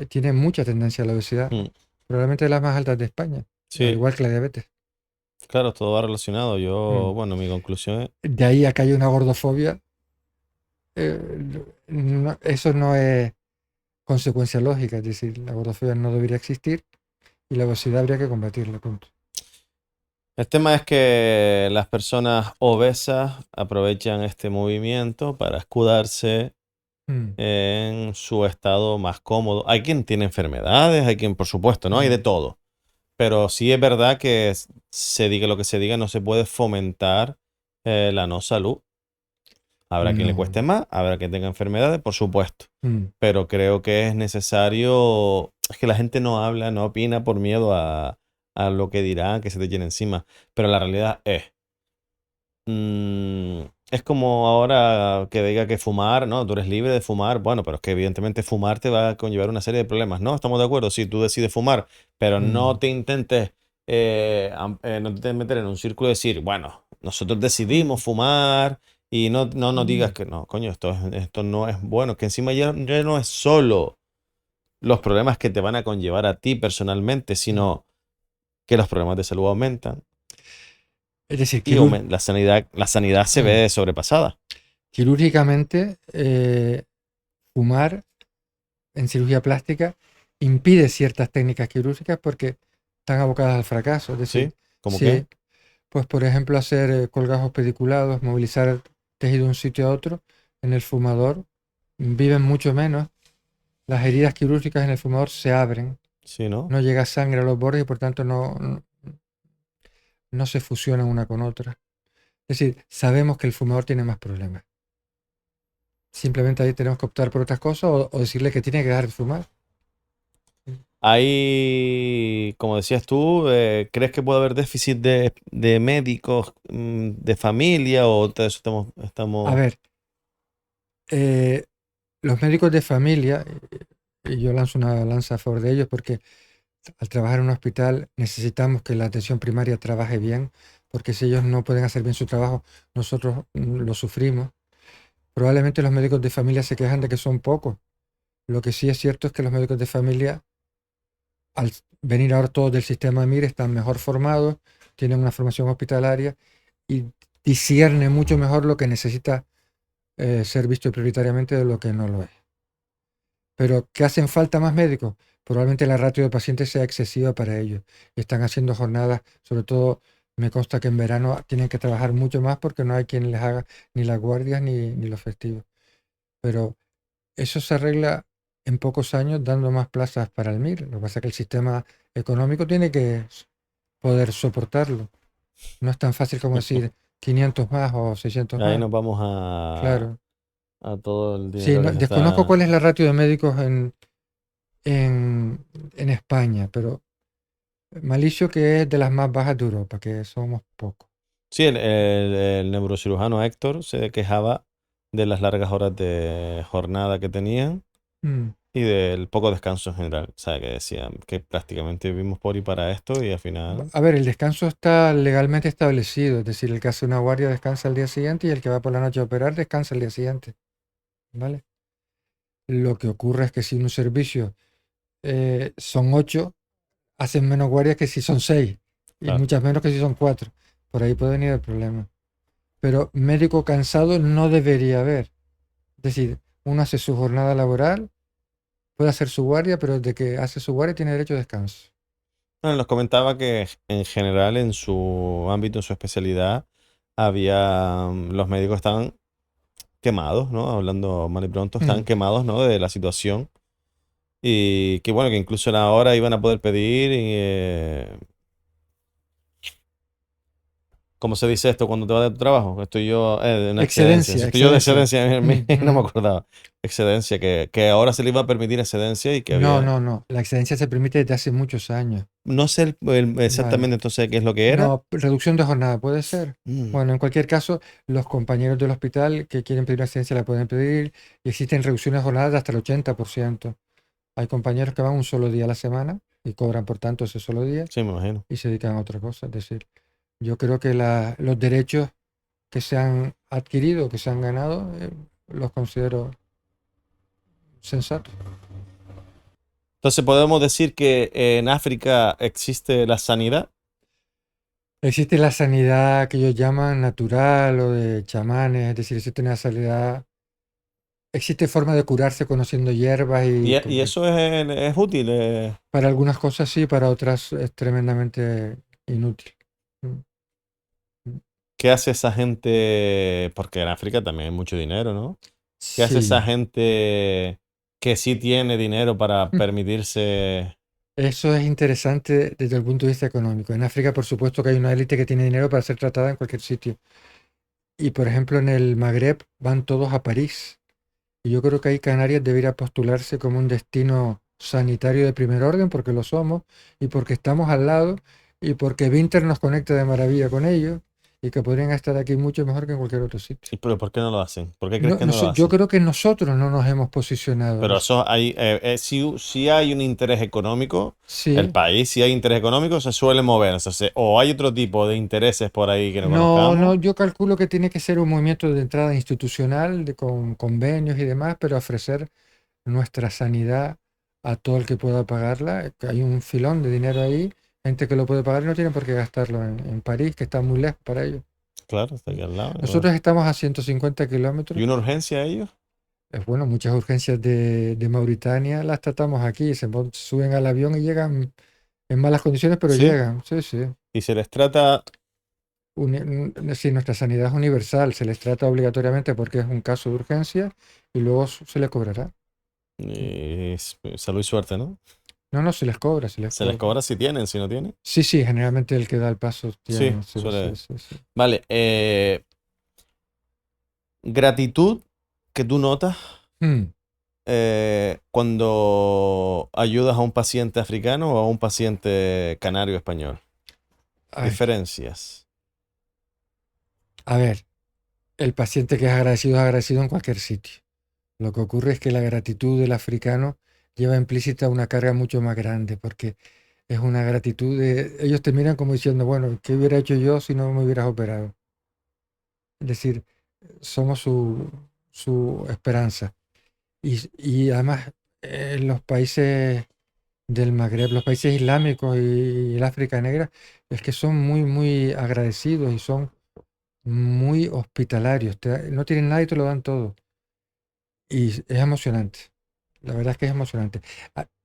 tiene mucha tendencia a la obesidad, Mm, probablemente de las más altas de España, al sí, igual que la diabetes. claro, todo va relacionado. Mm. Bueno, mi conclusión es. De ahí a que haya una gordofobia, eso no es consecuencia lógica, es decir, la gordofobia no debería existir y la obesidad habría que combatirla, punto. El tema es que las personas obesas aprovechan este movimiento para escudarse Mm, en su estado más cómodo. Hay quien tiene enfermedades, hay quien, por supuesto, ¿no? Hay de mm, todo. Pero sí es verdad que se diga lo que se diga, no se puede fomentar la no salud. Habrá quien le no. cueste más, habrá quien tenga enfermedades, por supuesto. Mm. Pero creo que es necesario. Es que la gente no habla, no opina por miedo a lo que dirán, que se te llene encima. Pero la realidad es como ahora que diga que fumar, ¿no? Tú eres libre de fumar. Bueno, pero es que evidentemente fumar te va a conllevar una serie de problemas, ¿no? Estamos de acuerdo. Si tú decides fumar, pero no Mm. te intentes, no te intentes meter en un círculo y decir, bueno, nosotros decidimos fumar y no digas Mm. que no, coño, esto no es bueno. Que encima ya no es solo los problemas que te van a conllevar a ti personalmente, Mm. sino que los problemas de salud aumentan Es decir, y la sanidad se mm, ve sobrepasada. quirúrgicamente, fumar en cirugía plástica impide ciertas técnicas quirúrgicas porque están abocadas al fracaso. Es decir, ¿Sí? ¿Cómo qué? sí, pues por ejemplo hacer colgajos pediculados, movilizar tejido de un sitio a otro, en el fumador viven mucho menos. Las heridas quirúrgicas en el fumador se abren, Sí, ¿no? no llega sangre a los bordes y por tanto no se fusionan una con otra. Es decir, sabemos que el fumador tiene más problemas. Simplemente ahí tenemos que optar por otras cosas o decirle que tiene que dejar de fumar. Ahí, como decías tú, ¿crees que puede haber déficit de médicos de familia o todo eso A estamos. ver, eh, los médicos de familia, y yo lanzo una lanza a favor de ellos porque al trabajar en un hospital necesitamos que la atención primaria trabaje bien, porque si ellos no pueden hacer bien su trabajo, nosotros lo sufrimos. Probablemente los médicos de familia se quejan de que son pocos. Lo que sí es cierto es que los médicos de familia al venir ahora todos del sistema MIR están mejor formados, tienen una formación hospitalaria y disciernen mucho mejor lo que necesita ser visto prioritariamente de lo que no lo es. Pero ¿qué hacen falta más médicos? Probablemente la ratio de pacientes sea excesiva para ellos. Y están haciendo jornadas, sobre todo me consta que en verano tienen que trabajar mucho más porque no hay quien les haga ni las guardias ni los festivos. Pero eso se arregla en pocos años dando más plazas para el MIR. Lo que pasa es que el sistema económico tiene que poder soportarlo. No es tan fácil como decir 500 más o 600 Ahí más. nos vamos Claro. a todo el Sí, dinero que se desconozco está... cuál es la ratio de médicos en España, pero Malicio que es de las más bajas de Europa, que somos pocos. Sí, el neurocirujano Héctor se quejaba de las largas horas de jornada que tenían Mm. y del poco descanso en general. O sea, que decían que prácticamente vivimos por y para esto y al final... A ver, el descanso está legalmente establecido, es decir, el que hace una guardia descansa al día siguiente y el que va por la noche a operar descansa al día siguiente, ¿vale? Lo que ocurre es que si un servicio son 8, hacen menos guardias que si son 6 y Claro. muchas menos que si son 4. Por ahí puede venir el problema. Pero médico cansado no debería haber. Es decir, uno hace su jornada laboral, puede hacer su guardia, pero desde que hace su guardia tiene derecho a descanso. Bueno, nos comentaba que en general en su ámbito, en su especialidad, los médicos estaban quemados, ¿no? Hablando mal y pronto, estaban Mm. quemados, ¿no? De la situación. Y que bueno, que incluso ahora iban a poder pedir, ¿cómo se dice esto cuando te vas de tu trabajo? Estoy yo, de una excedencia. Si Excedencia, estoy yo de excedencia. excedencia, Mm, no me mm. acordaba. Excedencia, que ahora se le iba a permitir excedencia y que No, había... no, no. La excedencia se permite desde hace muchos años. No sé Vale. exactamente entonces qué es lo que era. No, reducción de jornada puede ser. Mm, Bueno, en cualquier caso, los compañeros del hospital que quieren pedir una excedencia la pueden pedir y existen reducciones de jornada de hasta el 80%. Hay compañeros que van un solo día a la semana y cobran por tanto ese solo día sí, me imagino. y se dedican a otra cosa. Es decir, yo creo que los derechos que se han adquirido, que se han ganado, los considero sensatos. Entonces podemos decir que en África existe la sanidad. Existe la sanidad que ellos llaman natural o de chamanes, es decir, existe una sanidad, existe forma de curarse conociendo hierbas Y eso es útil. para algunas cosas sí, para otras es tremendamente inútil. Mm, mm. ¿Qué hace esa gente? Porque en África también hay mucho dinero, ¿no? ¿Qué hace esa Sí. gente que sí tiene dinero para permitirse... Eso es interesante desde el punto de vista económico. En África, por supuesto que hay una élite que tiene dinero para ser tratada en cualquier sitio. Y por ejemplo, en el Magreb van todos a París. Y yo creo que ahí Canarias debería postularse como un destino sanitario de primer orden, porque lo somos, y porque estamos al lado, y porque Vinter nos conecta de maravilla con ellos, y que podrían estar aquí mucho mejor que en cualquier otro sitio. ¿Y pero por qué no lo hacen? ¿Por qué crees que no lo Yo hacen? creo que nosotros no nos hemos posicionado a Pero eso. eso hay, si hay un interés económico, el Sí, país, si hay interés económico, se suele mover. Entonces, o hay otro tipo de intereses por ahí que no no, no, conozcamos. yo calculo que tiene que ser un movimiento de entrada institucional, con convenios y demás, pero ofrecer nuestra sanidad a todo el que pueda pagarla. Que hay un filón de dinero ahí, gente que lo puede pagar y no tienen por qué gastarlo en París, que está muy lejos para ellos. Claro, está ¿Sí? aquí al lado. Nosotros estamos a 150 ¿Y kilómetros. una urgencia a ellos? Es bueno, muchas urgencias de Mauritania las tratamos aquí, suben al avión y llegan en malas condiciones, pero Sí. llegan. Sí, sí. Y se les trata... Sí, nuestra sanidad es universal, se les trata obligatoriamente porque es un caso de urgencia y luego se les cobrará. salud y suerte, ¿no? No, no, se les cobra, se les Se les cobra. cobra si tienen, si no tienen. Sí, sí, generalmente el que da el paso Sí, tiene, sí, sí, suele. sí, sí. Vale. Gratitud que tú notas Mm, cuando ayudas a un paciente africano o a un paciente canario español. ay, Diferencias. a ver, el paciente que es agradecido en cualquier sitio. Lo que ocurre es que la gratitud del africano lleva implícita una carga mucho más grande, porque es una gratitud de... Ellos te miran como diciendo, bueno, ¿qué hubiera hecho yo si no me hubieras operado? Es decir, somos su esperanza. Y además, en los países del Magreb, los países islámicos y el África Negra, es que son muy, muy agradecidos y son muy hospitalarios. No tienen nada y te lo dan todo. Y es emocionante. La verdad es que es emocionante.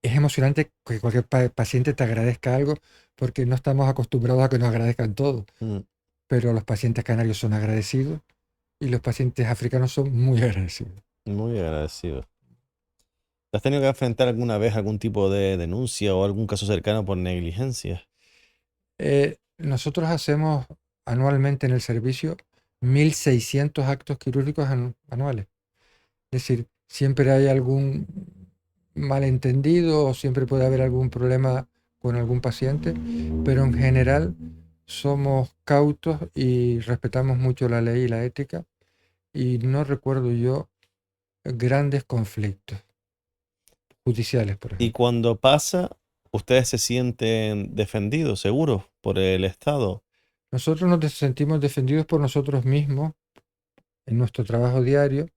Es emocionante que cualquier paciente te agradezca algo porque no estamos acostumbrados a que nos agradezcan todo. Mm. Pero los pacientes canarios son agradecidos y los pacientes africanos son muy agradecidos. Muy agradecido. ¿Has tenido que enfrentar alguna vez algún tipo de denuncia o algún caso cercano por negligencia? Nosotros hacemos anualmente en el servicio 1.600 actos quirúrgicos anuales. Es decir, siempre hay algún malentendido o siempre puede haber algún problema con algún paciente, pero en general somos cautos y respetamos mucho la ley y la ética y no recuerdo yo grandes conflictos judiciales, por Y ejemplo. cuando pasa, ¿ustedes se sienten defendidos, seguros por el Estado? Nosotros nos sentimos defendidos por nosotros mismos en nuestro trabajo diario.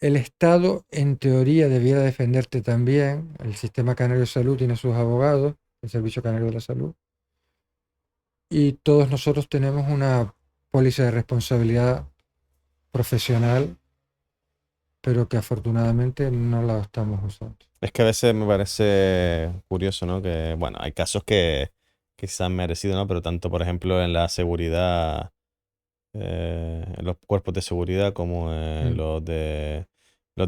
El Estado, en teoría, debiera defenderte también. El Sistema Canario de Salud tiene sus abogados, el Servicio Canario de la Salud, y todos nosotros tenemos una póliza de responsabilidad profesional, pero que afortunadamente no la estamos usando. Es que a veces me parece curioso, ¿no? Que, bueno, hay casos que quizás han merecido, ¿no? Pero tanto, por ejemplo, en la seguridad, en los cuerpos de seguridad como en Mm, los de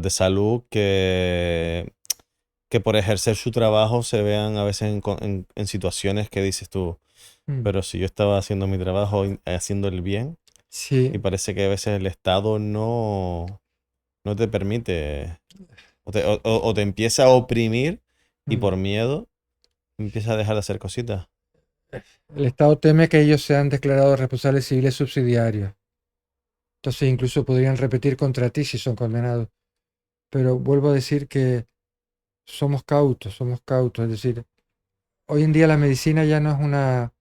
salud, que por ejercer su trabajo se vean a veces en situaciones que dices tú, mm. pero si yo estaba haciendo mi trabajo, haciendo el bien, y Sí, parece que a veces el Estado no te permite, o te empieza a oprimir y mm. por miedo empieza a dejar de hacer cositas. El Estado teme que ellos sean declarados responsables civiles subsidiarios. Entonces incluso podrían repetir contra ti si son condenados. Pero vuelvo a decir que somos cautos, somos cautos. Es decir, hoy en día la medicina ya no es una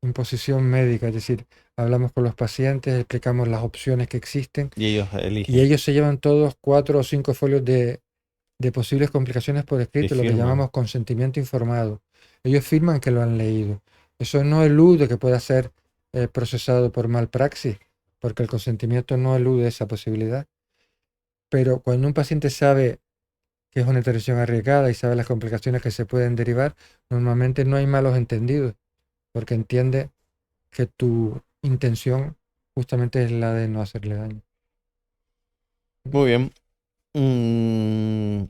imposición médica, es decir, hablamos con los pacientes, explicamos las opciones que existen Y ellos y eligen ellos se llevan todos 4 o 5 folios de posibles complicaciones por y escrito, lo que firman. llamamos consentimiento informado. Ellos firman que lo han leído. Eso no elude que pueda ser procesado por malpraxis, porque el consentimiento no elude esa posibilidad. Pero cuando un paciente sabe que es una intervención arriesgada y sabe las complicaciones que se pueden derivar, normalmente no hay malos entendidos, porque entiende que tu intención justamente es la de no hacerle daño. Muy bien. Mm,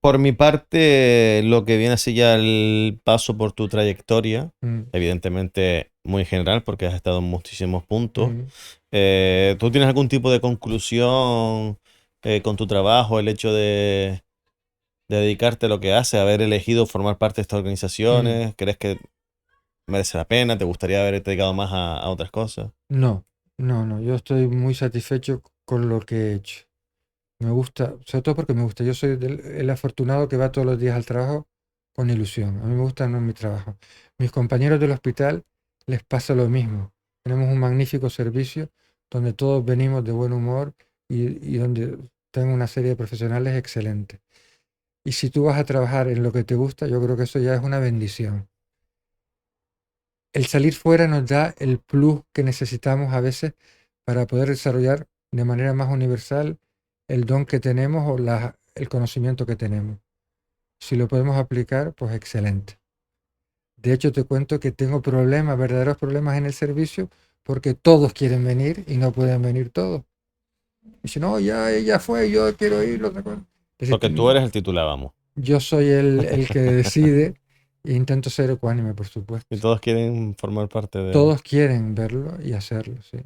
por mi parte, lo que viene así ya el paso por tu trayectoria, Mm, evidentemente muy general porque has estado en muchísimos puntos. mm. ¿Tú tienes algún tipo de conclusión con tu trabajo, el hecho de dedicarte a lo que haces, haber elegido formar parte de estas Mm. organizaciones? ¿Crees que merece la pena? ¿Te gustaría haberte dedicado más a otras cosas? No, no, no, yo estoy muy satisfecho con lo que he hecho. Me gusta, sobre todo porque me gusta. Yo soy el afortunado que va todos los días al trabajo con ilusión. A mí me gusta mi trabajo. Mis compañeros del hospital les pasa lo mismo. Tenemos un magnífico servicio donde todos venimos de buen humor y donde tengo una serie de profesionales excelentes. Y si tú vas a trabajar en lo que te gusta, yo creo que eso ya es una bendición. El salir fuera nos da el plus que necesitamos a veces para poder desarrollar de manera más universal el don que tenemos o el conocimiento que tenemos. Si lo podemos aplicar, pues excelente. De hecho, te cuento que tengo problemas, verdaderos problemas en el servicio, porque todos quieren venir y no pueden venir todos. Y si no, ya ella fue, yo quiero ir, no sé cuándo. Es Porque decir, tú eres el titular, vamos. yo soy el que decide e intento ser ecuánime, por Y supuesto. todos quieren formar parte de... Todos quieren verlo y hacerlo, sí.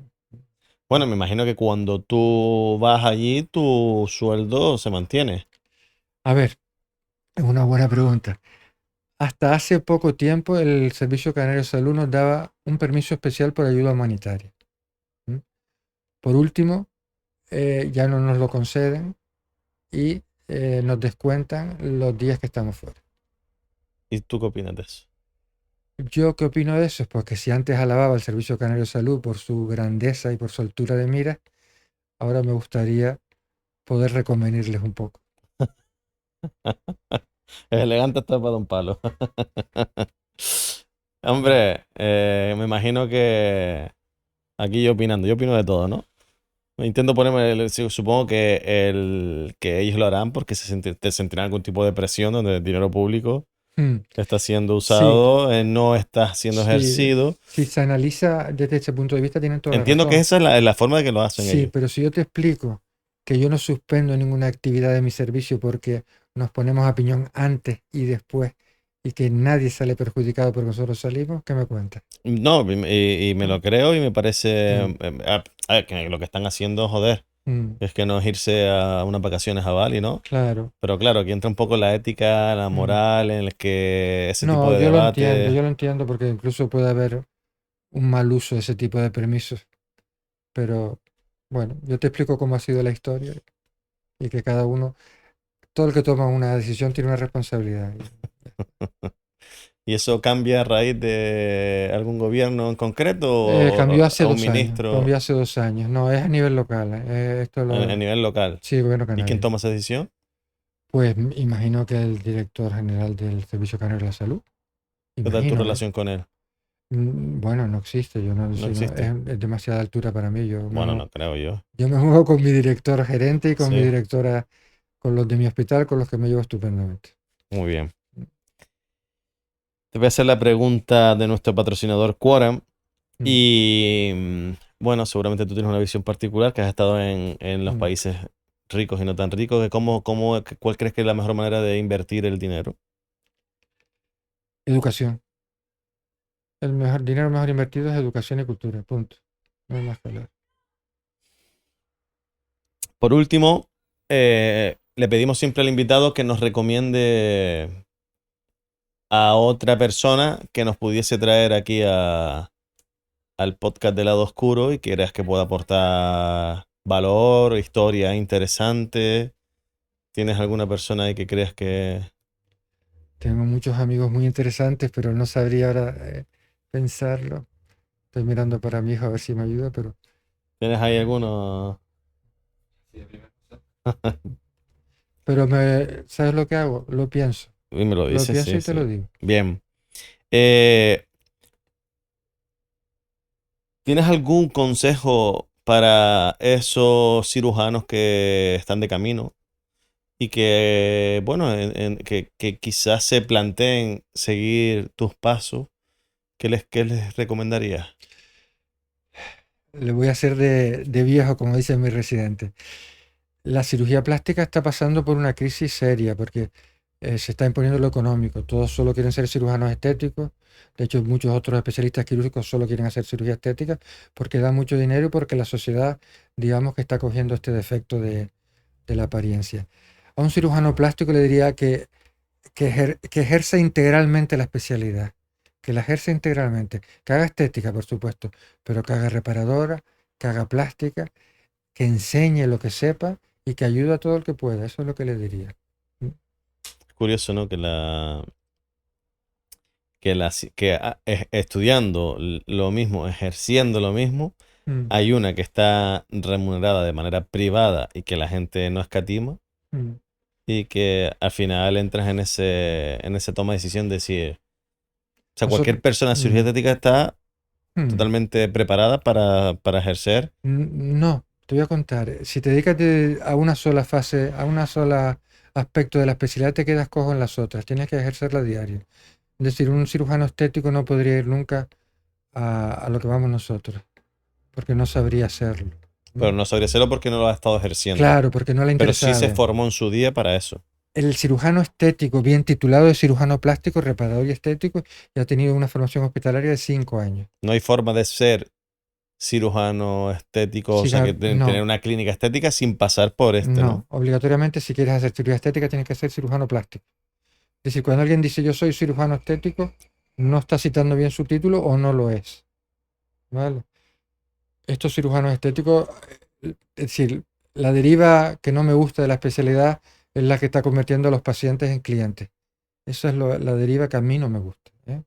Bueno, me imagino que cuando tú vas allí, tu sueldo se mantiene. A ver, es una buena pregunta. Hasta hace poco tiempo el Servicio Canario de Salud nos daba un permiso especial por ayuda humanitaria. ¿M? Por último, ya no nos lo conceden y nos descuentan los días que estamos fuera. ¿Y tú qué opinas de eso? ¿Yo qué opino de eso? Pues que si antes alababa al Servicio Canario de Salud por su grandeza y por su altura de miras, ahora me gustaría poder reconvenirles un poco. Es elegante hasta para un palo. Hombre, me imagino que aquí yo opino de todo, ¿no? Intento ponerme, supongo que ellos lo harán porque te sentirán algún tipo de presión donde el dinero público Mm, está siendo Sí, usado, no está siendo sí, ejercido. si se analiza desde ese punto de vista, tienen toda la Entiendo que razón. esa es la forma de que lo hacen Sí, ellos. pero si yo te explico que yo no suspendo ninguna actividad de mi servicio porque nos ponemos a piñón antes y después y que nadie sale perjudicado porque nosotros salimos, ¿qué me cuentas? No, y me Ah, lo creo y me parece mm, que lo que están haciendo, joder, mm, es que no es irse a unas vacaciones a Bali, ¿no? claro. Pero claro, aquí entra un poco la ética, la Mm. moral, en el que ese tipo No, de debate. yo lo entiendo porque incluso puede haber un mal uso de ese tipo de permisos, pero bueno, yo te explico cómo ha sido la historia y que cada uno, todo el que toma una decisión tiene una responsabilidad. ¿Y eso cambia a raíz de algún gobierno en concreto o Cambió hace a un 2 años, ministro cambió hace 2 años. No, es a nivel local. Esto a lo, nivel local? sí, gobierno ¿Y quién canario. toma esa decisión? Pues imagino que el director general del Servicio Canario de la Salud, ¿Qué tal tu imagino, ¿eh? relación con él? Bueno, no existe, yo no, ¿No si no, existe? es demasiada altura para mí. Bueno, no creo yo. Yo me muevo con mi director gerente y con mi Sí, directora, con los de mi hospital, con los que me llevo estupendamente. muy bien. Te voy a hacer la pregunta de nuestro patrocinador Quorum. Mm, Y bueno, seguramente tú tienes una visión particular, que has estado en los mm. países ricos y no tan ricos, de cuál crees que es la mejor manera de invertir el dinero. Educación. El mejor dinero mejor invertido es educación y cultura, punto. No hay más que hablar. Por último, le pedimos siempre al invitado que nos recomiende a otra persona que nos pudiese traer aquí al podcast de Lado Oscuro y que creas que pueda aportar valor, historia interesante. ¿Tienes alguna persona ahí que creas que... Tengo muchos amigos muy interesantes, pero no sabría ahora pensarlo. Estoy mirando para mi hijo a ver si me ayuda, ¿Tienes ahí alguno? ¿sabes lo que hago? Lo pienso. Y me lo Lo dices, pienso sí, y te lo sí. digo. Bien. Eh, ¿Tienes algún consejo para esos cirujanos que están de camino y que, bueno, que quizás se planteen seguir tus pasos? ¿Qué les recomendarías? Le voy a hacer de viejo, como dice mi residente. La cirugía plástica está pasando por una crisis seria porque se está imponiendo lo económico. Todos solo quieren ser cirujanos estéticos. De hecho, muchos otros especialistas quirúrgicos solo quieren hacer cirugía estética porque da mucho dinero y porque la sociedad, digamos, que está cogiendo este defecto de la apariencia. A un cirujano plástico le diría que ejerza integralmente la especialidad, que la ejerza integralmente, que haga estética, por supuesto, pero que haga reparadora, que haga plástica, que enseñe lo que sepa y que ayude a todo el que pueda. Eso es lo que le diría. Mm, Curioso, ¿no? Estudiando lo mismo, ejerciendo lo mismo, mm, hay una que está remunerada de manera privada y que la gente no escatima mm. y que al final entras en ese toma de decisión de decir, o sea, cualquier Nosotros, persona de cirugía estética está mm, totalmente preparada para ejercer. no, te voy a contar. Si te dedicas a una sola fase, a una sola aspecto de la especialidad, te quedas cojo en las otras. Tienes que ejercerla a diario. Es decir, un cirujano estético no podría ir nunca a lo que vamos nosotros, porque no sabría hacerlo. Pero ¿No? no sabría hacerlo porque no lo ha estado ejerciendo. Claro, porque no le ha Pero sí se interesado. formó en su día para eso. El cirujano estético, bien titulado de cirujano plástico, reparador y estético, ya ha tenido una formación hospitalaria de 5 años. No hay forma de ser cirujano estético, o sea, que tener No, una clínica estética sin pasar por ¿no? no. Obligatoriamente, si quieres hacer cirugía estética, tienes que ser cirujano plástico. Es decir, cuando alguien dice yo soy cirujano estético, no está citando bien su título o no lo es. ¿Vale? Estos cirujanos estéticos, es decir, la deriva que no me gusta de la especialidad es la que está convirtiendo a los pacientes en clientes. Esa es la deriva que a mí no me gusta, ¿eh?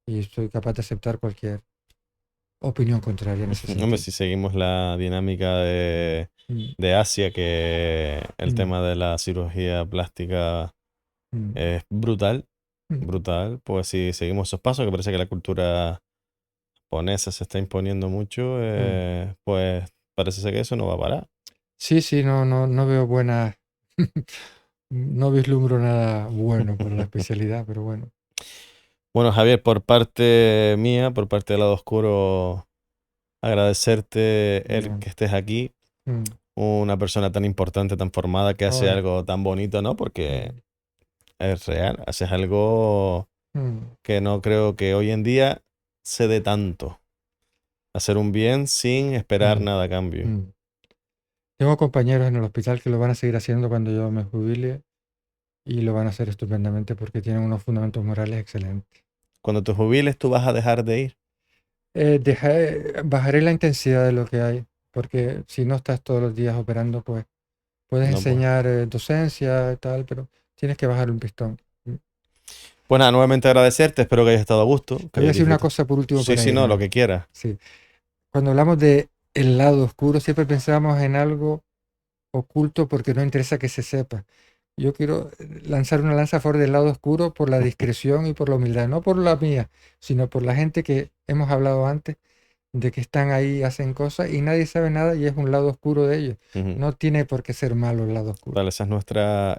Y estoy capaz de aceptar cualquier opinión contraria en ese Hombre, sentido. si seguimos la dinámica de, Mm, de Asia, que el mm, tema de la cirugía plástica Es brutal, Mm. brutal. Pues si seguimos esos pasos, que parece que la cultura japonesa se está imponiendo mucho, pues parece ser que eso no va a parar. Sí, sí, no veo buena, no vislumbro nada bueno por la especialidad, pero bueno. Bueno, Javier, por parte mía, por parte del lado oscuro, agradecerte el Bien. que estés aquí. Mm, Una persona tan importante, tan formada, que hace Ahora. algo tan bonito, ¿no? Porque es real, haces algo Mm, que no creo que hoy en día se dé tanto. Hacer un bien sin esperar mm, nada a cambio. mm. Tengo compañeros en el hospital que lo van a seguir haciendo cuando yo me jubile y lo van a hacer estupendamente porque tienen unos fundamentos morales excelentes. Cuando te jubiles, tú vas a dejar de ir. Bajaré la intensidad de lo que hay, porque si no estás todos los días operando, pues puedes No, pues. enseñar docencia y tal, pero tienes que bajar un pistón. Pues nada, nuevamente agradecerte. Espero que hayas estado a gusto, Te que voy a hayas decir una disfrutado. cosa por último Sí, para sí, no, lo irme. que quieras. Sí. Cuando hablamos de el lado oscuro, siempre pensamos en algo oculto porque no interesa que se sepa. Yo quiero lanzar una lanza a favor del lado oscuro por la discreción y por la humildad, no por la mía, sino por la gente que hemos hablado antes, de que están ahí, hacen cosas y nadie sabe nada y es un lado oscuro de ellos. Ujú. No tiene por qué ser malo el lado oscuro. Vale, esa es nuestra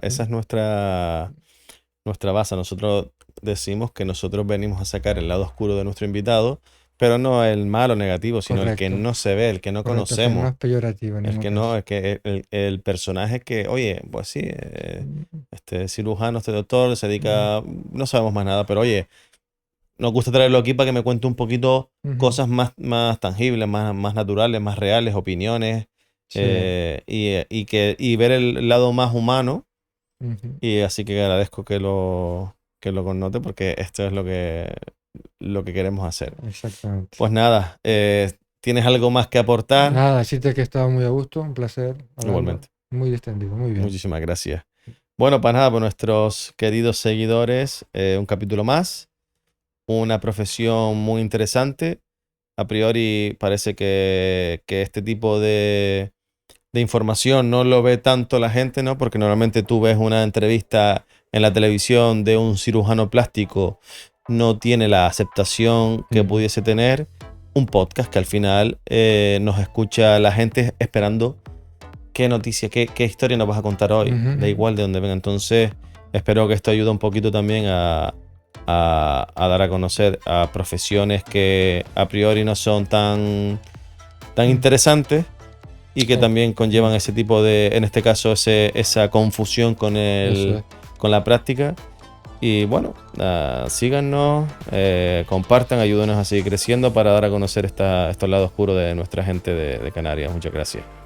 base. Nosotros decimos que nosotros venimos a sacar el lado oscuro de nuestro invitado, pero no el malo negativo, sino el que Correcto, no se ve, el que no correcto, que no conocemos. es peyorativo en El ningún que no, caso. es que el personaje que, oye, pues sí, Mm, este cirujano, este doctor se mm, dedica, no sabemos más nada, pero oye, nos gusta traerlo aquí para que me cuente un poquito ujú. cosas más tangibles, más naturales, más reales, opiniones, Sí, y ver el lado más humano. ujú, Y así que agradezco que lo connote porque esto es lo que queremos hacer. exactamente. Pues nada, ¿tienes algo más que aportar? Nada, decirte que he estado muy a gusto, un placer hablando, Igualmente. muy distendido, muy bien. Muchísimas gracias. Bueno, pues nada, por nuestros queridos seguidores, un capítulo más, una profesión muy interesante. A priori parece que este tipo de información no lo ve tanto la gente, ¿no? Porque normalmente tú ves una entrevista en la televisión de un cirujano plástico, no tiene la aceptación que Mm, pudiese tener un podcast que al final nos escucha la gente esperando qué noticia, qué historia nos vas a contar hoy, ujú, da ujú. igual de dónde venga. Entonces, espero que esto ayude un poquito también a dar a conocer a profesiones que a priori no son tan Mm, interesantes y que eh, también mm, conllevan ese tipo de, en este caso, esa confusión con Eso es. con la práctica. Y bueno, síganos, compartan, ayúdenos a seguir creciendo para dar a conocer estos lados oscuros de nuestra gente de Canarias. Muchas gracias.